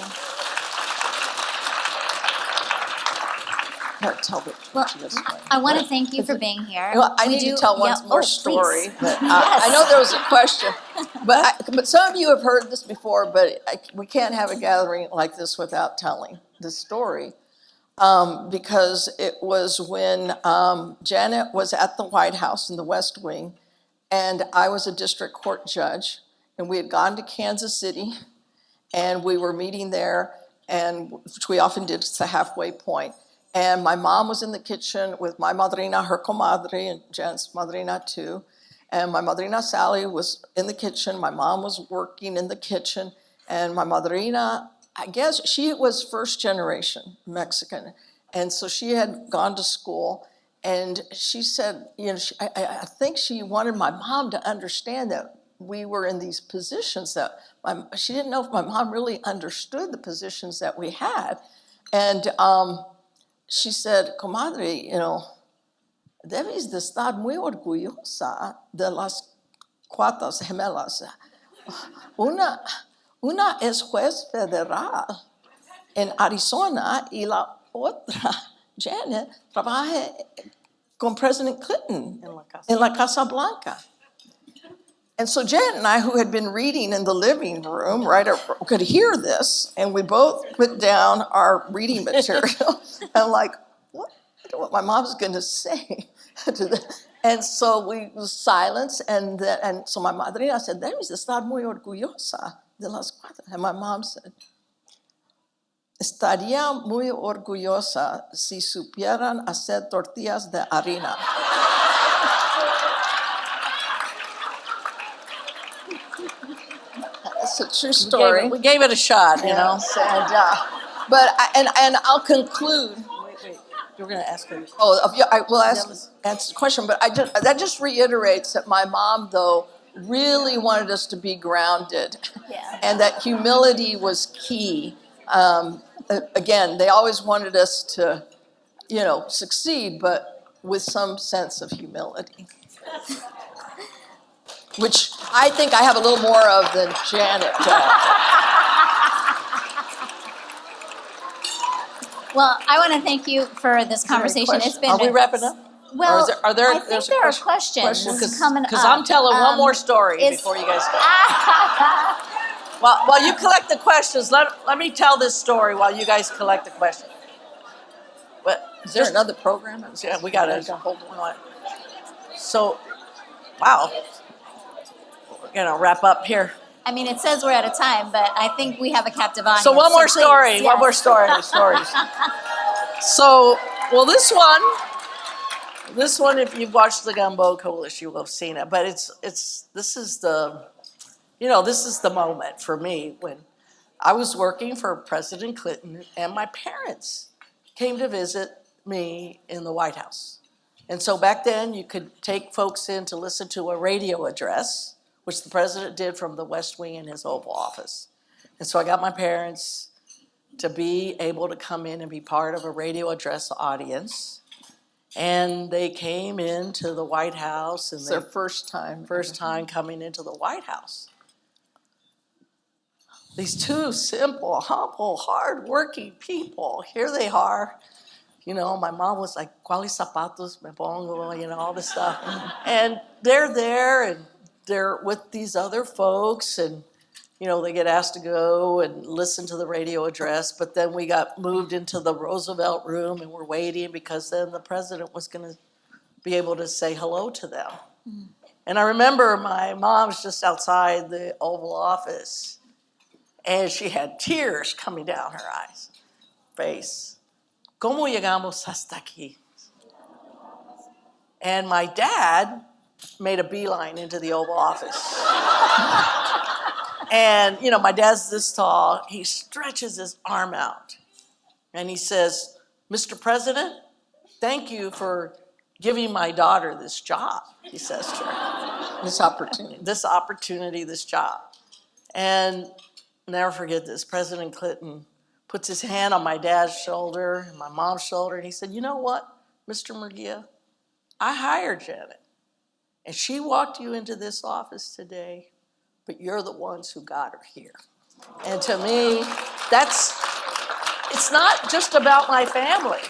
Speaker 5: Here, tell the
Speaker 4: Well,
Speaker 5: this way.
Speaker 4: I want to thank you for being here.
Speaker 5: Well, I
Speaker 4: We
Speaker 5: need to
Speaker 4: do-
Speaker 5: tell one
Speaker 4: yeah,
Speaker 5: more
Speaker 4: oh,
Speaker 5: story.
Speaker 4: please.
Speaker 5: But I know there was a question, but some of you have heard this before. But we can't have a gathering like this without telling the story, because it was when Janet was at the White House in the West Wing, and I was a district court judge, and we had gone to Kansas City, and we were meeting there, and which we often did. It's the halfway point. And my mom was in the kitchen with my madrina, her comadre, and Janet's madrina too. And my madrina Sally was in the kitchen. My mom was working in the kitchen. And my madrina, I guess she was first generation Mexican. And so she had gone to school. And she said, I think she wanted my mom to understand that we were in these positions that she didn't know if my mom really understood the positions that we had. And she said, comadre, debes de estar muy orgullosa de las cuatro gemelas. Una es juez federal en Arizona y la otra, Janet, trabaja con President Clinton in la Casa Blanca. And so Janet and I, who had been reading in the living room, could hear this, and we both put down our reading material and like, what? I don't know what my mom's going to say. And so we was silence, and so my madrina said, debes de estar muy orgullosa de las cuatro. And my mom said, estaría muy orgullosa si supieran hacer tortillas de harina. It's a true story.
Speaker 3: We gave it a shot,
Speaker 5: Yes, and I'll conclude.
Speaker 3: Wait. You're going to ask her.
Speaker 5: I will answer the question, but that just reiterates that my mom, though, really wanted us to be grounded, and that humility was key. Again, they always wanted us to, succeed, but with some sense of humility, which I think I have a little more of than Janet does.
Speaker 4: Well, I want to thank you for this conversation. It's been.
Speaker 3: Are we wrapping up?
Speaker 4: Well,
Speaker 3: Or are there,
Speaker 4: I think there are questions coming up.
Speaker 3: Because I'm telling one more story before you guys go. While you collect the questions, let me tell this story while you guys collect the questions. But
Speaker 5: Is there another program?
Speaker 3: Yeah, we got to hold on. So, wow. We're going to wrap up here.
Speaker 4: I mean, it says we're out of time, but I think we have a captive audience.
Speaker 3: So one more
Speaker 4: please,
Speaker 3: story.
Speaker 4: yes.
Speaker 3: One more story. Stories. So, well, this one, if you've watched the Gumbo Coalition, you will have seen it. But this is the moment for me when I was working for President Clinton, and my parents came to visit me in the White House. And so back then, you could take folks in to listen to a radio address, which the president did from the West Wing in his Oval Office. And so I got my parents to be able to come in and be part of a radio address audience. And they came into the White House. And
Speaker 5: It's their first time
Speaker 3: coming into the White House. These two simple, humble, hard-working people, here they are. My mom was like, ¿cuáles zapatos me pongo? All this stuff. And they're there, and they're with these other folks, and, they get asked to go and listen to the radio address. But then we got moved into the Roosevelt room, and we're waiting because then the president was going to be able to say hello to them. Mm. And I remember my mom's just outside the Oval Office, and she had tears coming down her face. ¿Cómo llegamos hasta aquí? And my dad made a beeline into the Oval Office. And, my dad's this tall. He stretches his arm out. And he says, Mr. President, thank you for giving my daughter this job, he says to her.
Speaker 5: This opportunity.
Speaker 3: This opportunity, this job. And never forget this, President Clinton puts his hand on my dad's shoulder and my mom's shoulder, and he said, you know what, Mr. Murguía, I hired Janet, and she walked you into this office today, but you're the ones who got her here. And to me, it's not just about my family.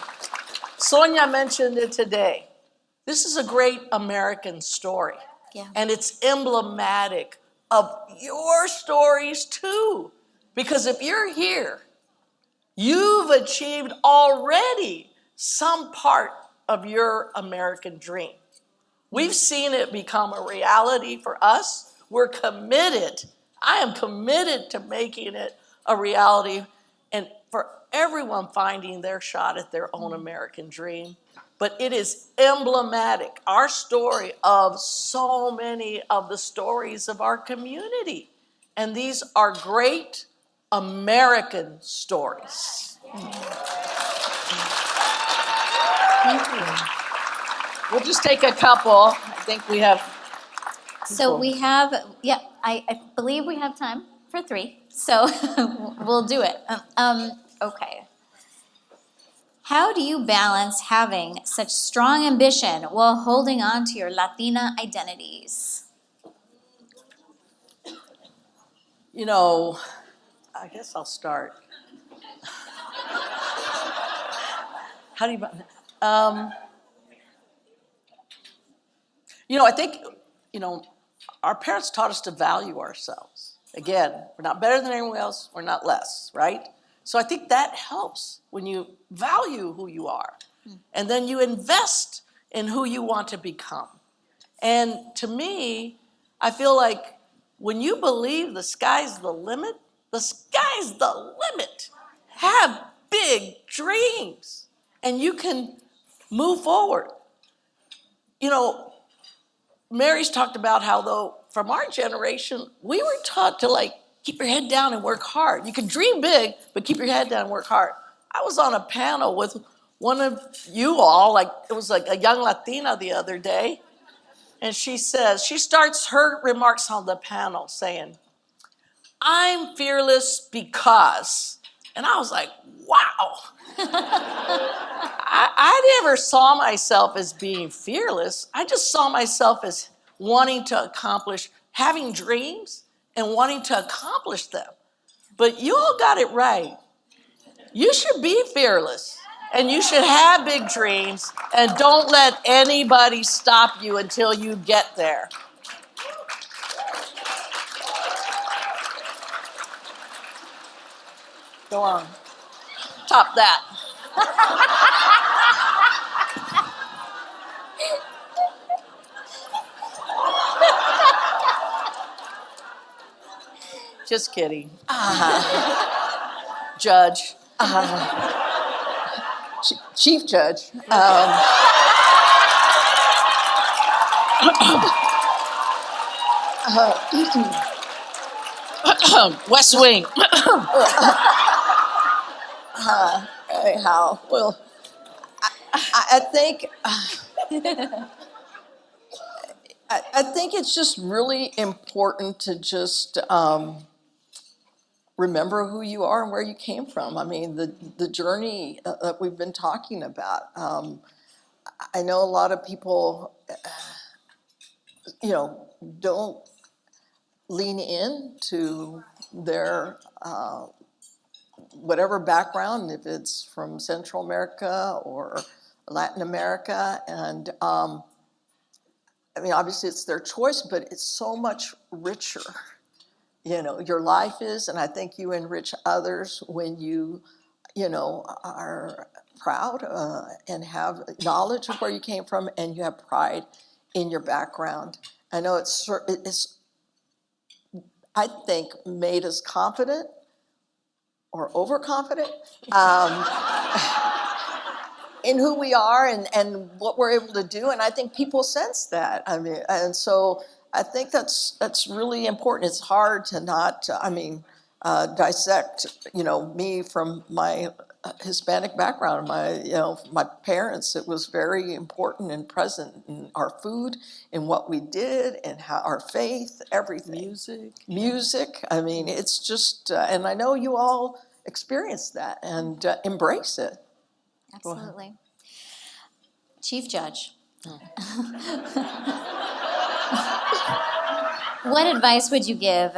Speaker 3: Sonia mentioned it today. This is a great American story.
Speaker 4: Yeah.
Speaker 3: And it's emblematic of your stories too. Because if you're here, you've achieved already some part of your American dream. We've seen it become a reality for us. We're committed. I am committed to making it a reality and for everyone finding their shot at their own American dream. But it is emblematic, our story, of so many of the stories of our community. And these are great American stories. We'll just take a couple. I think we have.
Speaker 4: So we have, yeah, I believe we have time for 3, so we'll do it. Okay. How do you balance having such strong ambition while holding on to your Latina identities?
Speaker 3: You know, I guess I'll start. How do you, I think, our parents taught us to value ourselves. Again, we're not better than anyone else, we're not less, right? So I think that helps when you value who you are. And then you invest in who you want to become. And to me, I feel like when you believe the sky's the limit, the sky's the limit. Have big dreams and you can move forward. Mary's talked about how, though, from our generation, we were taught to keep your head down and work hard. You can dream big, but keep your head down and work hard. I was on a panel with one of you all, it was like a young Latina the other day, and she starts her remarks on the panel saying, I'm fearless because, and I was like, wow. I never saw myself as being fearless. I just saw myself as wanting to accomplish, having dreams and wanting to accomplish them. But you all got it right. You should be fearless and you should have big dreams and don't let anybody stop you until you get there. Go on. Top that. Just kidding. Judge.
Speaker 5: Chief Judge.
Speaker 3: West Wing.
Speaker 5: Anyhow, well, I think I think it's just really important to just remember who you are and where you came from. I mean, the journey that we've been talking about. I know a lot of people, don't lean into their whatever background, if it's from Central America or Latin America. And obviously it's their choice, but it's so much richer. Your life is, and I think you enrich others when you, are proud and have knowledge of where you came from and you have pride in your background. I know it's I think, made us confident or overconfident in who we are and what we're able to do. And I think people sense that. And so I think that's really important. It's hard to not, dissect, me from my Hispanic background. My parents, it was very important and present in our food, in what we did, and how our faith, everything. Music. I mean, it's just, and I know you all experience that and embrace it.
Speaker 4: Absolutely. Chief Judge, what advice would you give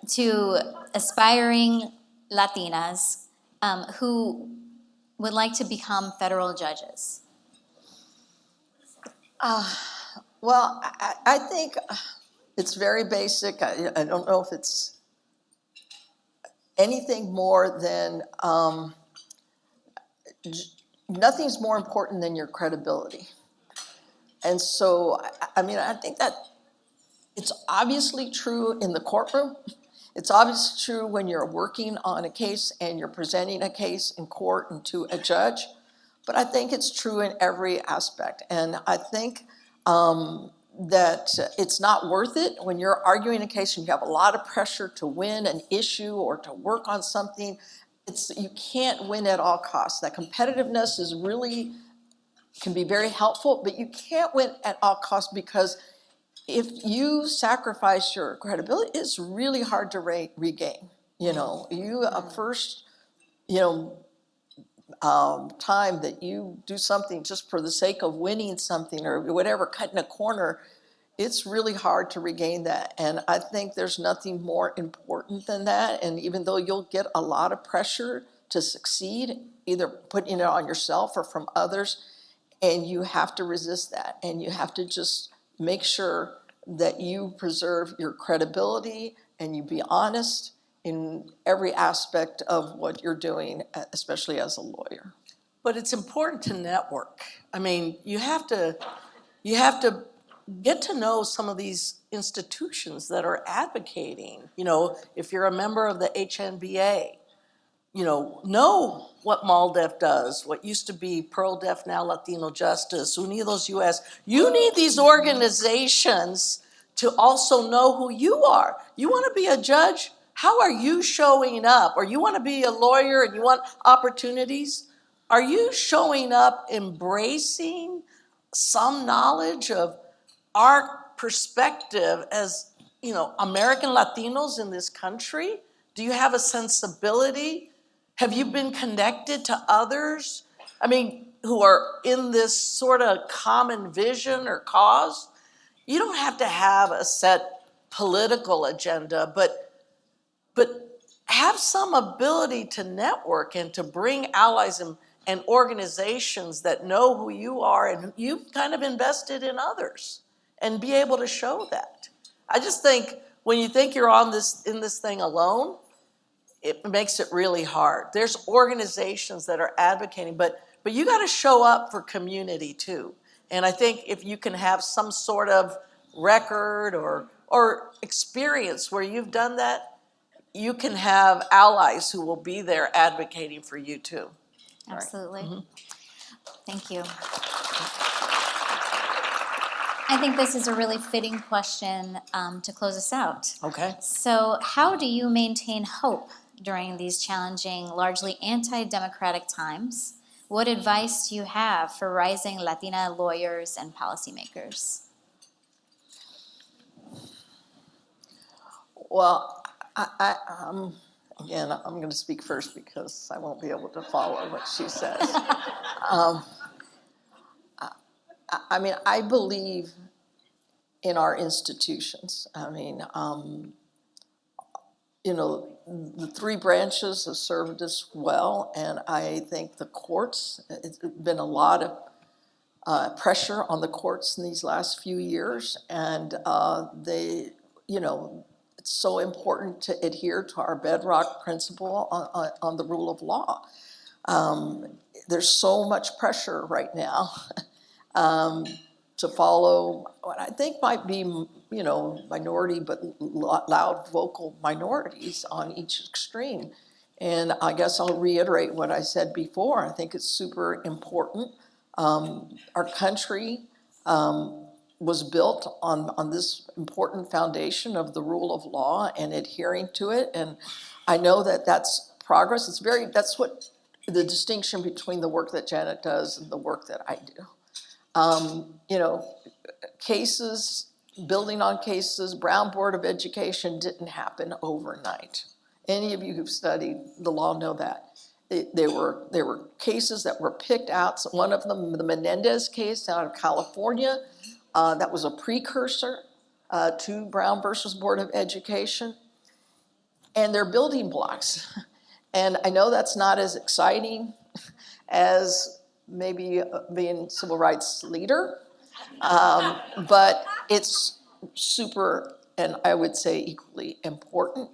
Speaker 4: to aspiring Latinas who would like to become federal judges?
Speaker 5: Well, I think it's very basic. I don't know if it's anything more than, nothing's more important than your credibility. And so, I think that it's obviously true in the courtroom. It's obviously true when you're working on a case and you're presenting a case in court and to a judge. But I think it's true in every aspect. And I think that it's not worth it when you're arguing a case and you have a lot of pressure to win an issue or to work on something. You can't win at all costs. That competitiveness can be very helpful, but you can't win at all costs, because if you sacrifice your credibility, it's really hard to regain. First, time that you do something just for the sake of winning something or whatever, cutting a corner, it's really hard to regain that. And I think there's nothing more important than that. And even though you'll get a lot of pressure to succeed, either putting it on yourself or from others, and you have to resist that. And you have to just make sure that you preserve your credibility and you be honest in every aspect of what you're doing, especially as a lawyer.
Speaker 3: But it's important to network. I mean, you have to get to know some of these institutions that are advocating. If you're a member of the HNBA, know what MALDEF does, what used to be Pro-Def, now Latino Justice, UnidosUS. You need these organizations to also know who you are. You want to be a judge? How are you showing up? Or you want to be a lawyer and you want opportunities? Are you showing up embracing some knowledge of our perspective as, American Latinos in this country? Do you have a sensibility? Have you been connected to others, who are in this sort of common vision or cause? You don't have to have a set political agenda, but have some ability to network and to bring allies and organizations that know who you are and you've kind of invested in others, and be able to show that. I just think when you think you're in this thing alone, it makes it really hard. There's organizations that are advocating, but you got to show up for community too. And I think if you can have some sort of record or experience where you've done that, you can have allies who will be there advocating for you too.
Speaker 4: Absolutely. Right. Thank you. I think this is a really fitting question to close us out.
Speaker 3: Okay.
Speaker 4: So how do you maintain hope during these challenging, largely anti-democratic times? What advice do you have for rising Latina lawyers and policymakers?
Speaker 5: Well, again, I'm going to speak first because I won't be able to follow what she says. I believe in our institutions. The three branches have served us well, and I think the courts, it's been a lot of pressure on the courts in these last few years, and it's so important to adhere to our bedrock principle on the rule of law. There's so much pressure right now to follow what I think might be, minority, but loud vocal minorities on each extreme. And I guess I'll reiterate what I said before. I think it's super important. Our country was built on this important foundation of the rule of law and adhering to it. And I know that that's progress. That's what the distinction between the work that Janet does and the work that I do. You know, cases, building on cases, Brown Board of Education didn't happen overnight. Any of you who've studied the law know that. There were cases that were picked out. So one of them, the Menendez case out of California, that was a precursor to Brown versus Board of Education. And they're building blocks. And I know that's not as exciting as maybe being civil rights leader, but it's super, and I would say equally important,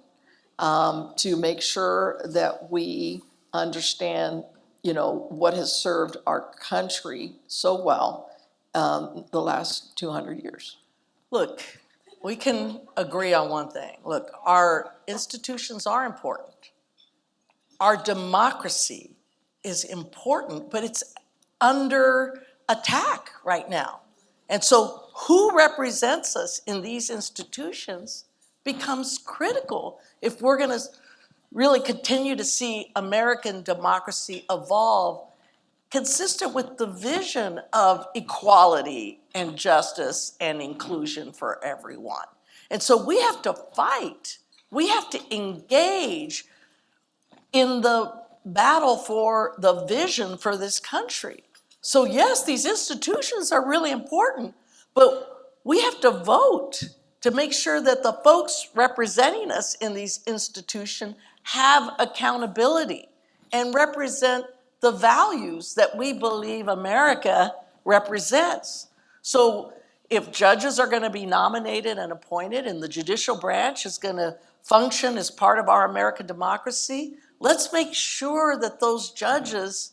Speaker 5: to make sure that we understand, you know, what has served our country so well the last 200 years.
Speaker 3: Look, we can agree on one thing. Look, our institutions are important. Our democracy is important, but it's under attack right now. And so who represents us in these institutions becomes critical if we're going to really continue to see American democracy evolve consistent with the vision of equality and justice and inclusion for everyone. And so we have to fight. We have to engage in the battle for the vision for this country. So yes, these institutions are really important, but we have to vote to make sure that the folks representing us in these institutions have accountability and represent the values that we believe America represents. So if judges are going to be nominated and appointed and the judicial branch is going to function as part of our American democracy, let's make sure that those judges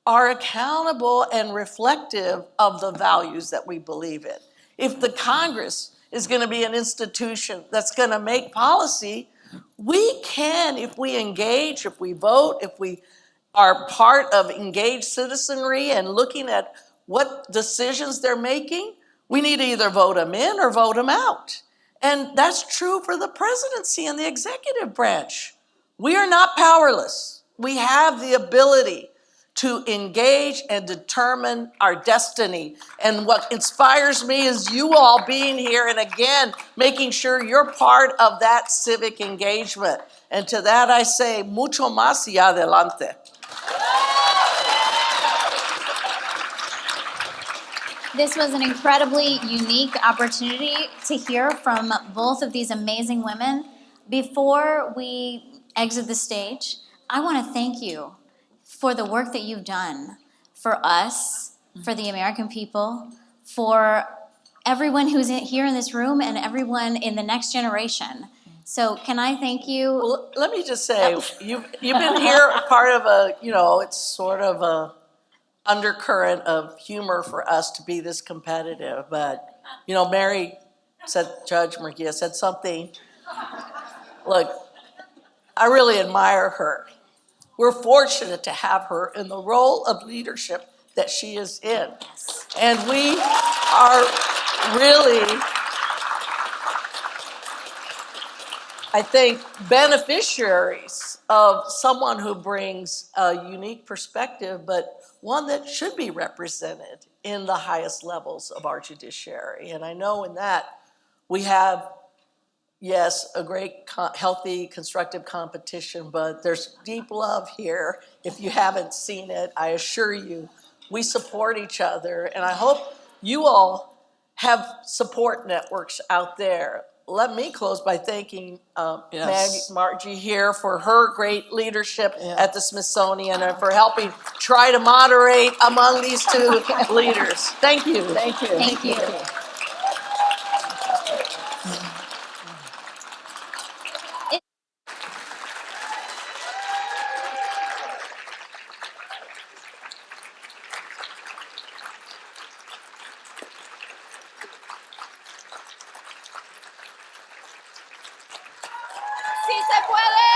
Speaker 3: are accountable and reflective of the values that we believe in. If the Congress is going to be an institution that's going to make policy, we can, if we engage, if we vote, if we are part of engaged citizenry and looking at what decisions they're making, we need to either vote them in or vote them out. And that's true for the presidency and the executive branch. We are not powerless. We have the ability to engage and determine our destiny. And what inspires me is you all being here and again, making sure you're part of that civic engagement. And to that I say, mucho más y adelante.
Speaker 4: This was an incredibly unique opportunity to hear from both of these amazing women. Before we exit the stage, I want to thank you for the work that you've done for us, for the American people, for everyone who's here in this room and everyone in the next generation. So can I thank you?
Speaker 3: Well, let me just say, you've been here part of a, you know, it's sort of a undercurrent of humor for us to be this competitive. But, you know, Mary said, Judge Murguía said something. Look, I really admire her. We're fortunate to have her in the role of leadership that she is in. And we are really, I think, beneficiaries of someone who brings a unique perspective, but one that should be represented in the highest levels of our judiciary. And I know in that we have, yes, a great, healthy, constructive competition, but there's deep love here. If you haven't seen it, I assure you, we support each other. And I hope you all have support networks out there. Let me close by thanking Margie here for her great leadership at the Smithsonian and for helping try to moderate among these two leaders. Thank you.
Speaker 5: Thank you.
Speaker 4: Thank you.
Speaker 2: ¡Sí se puede!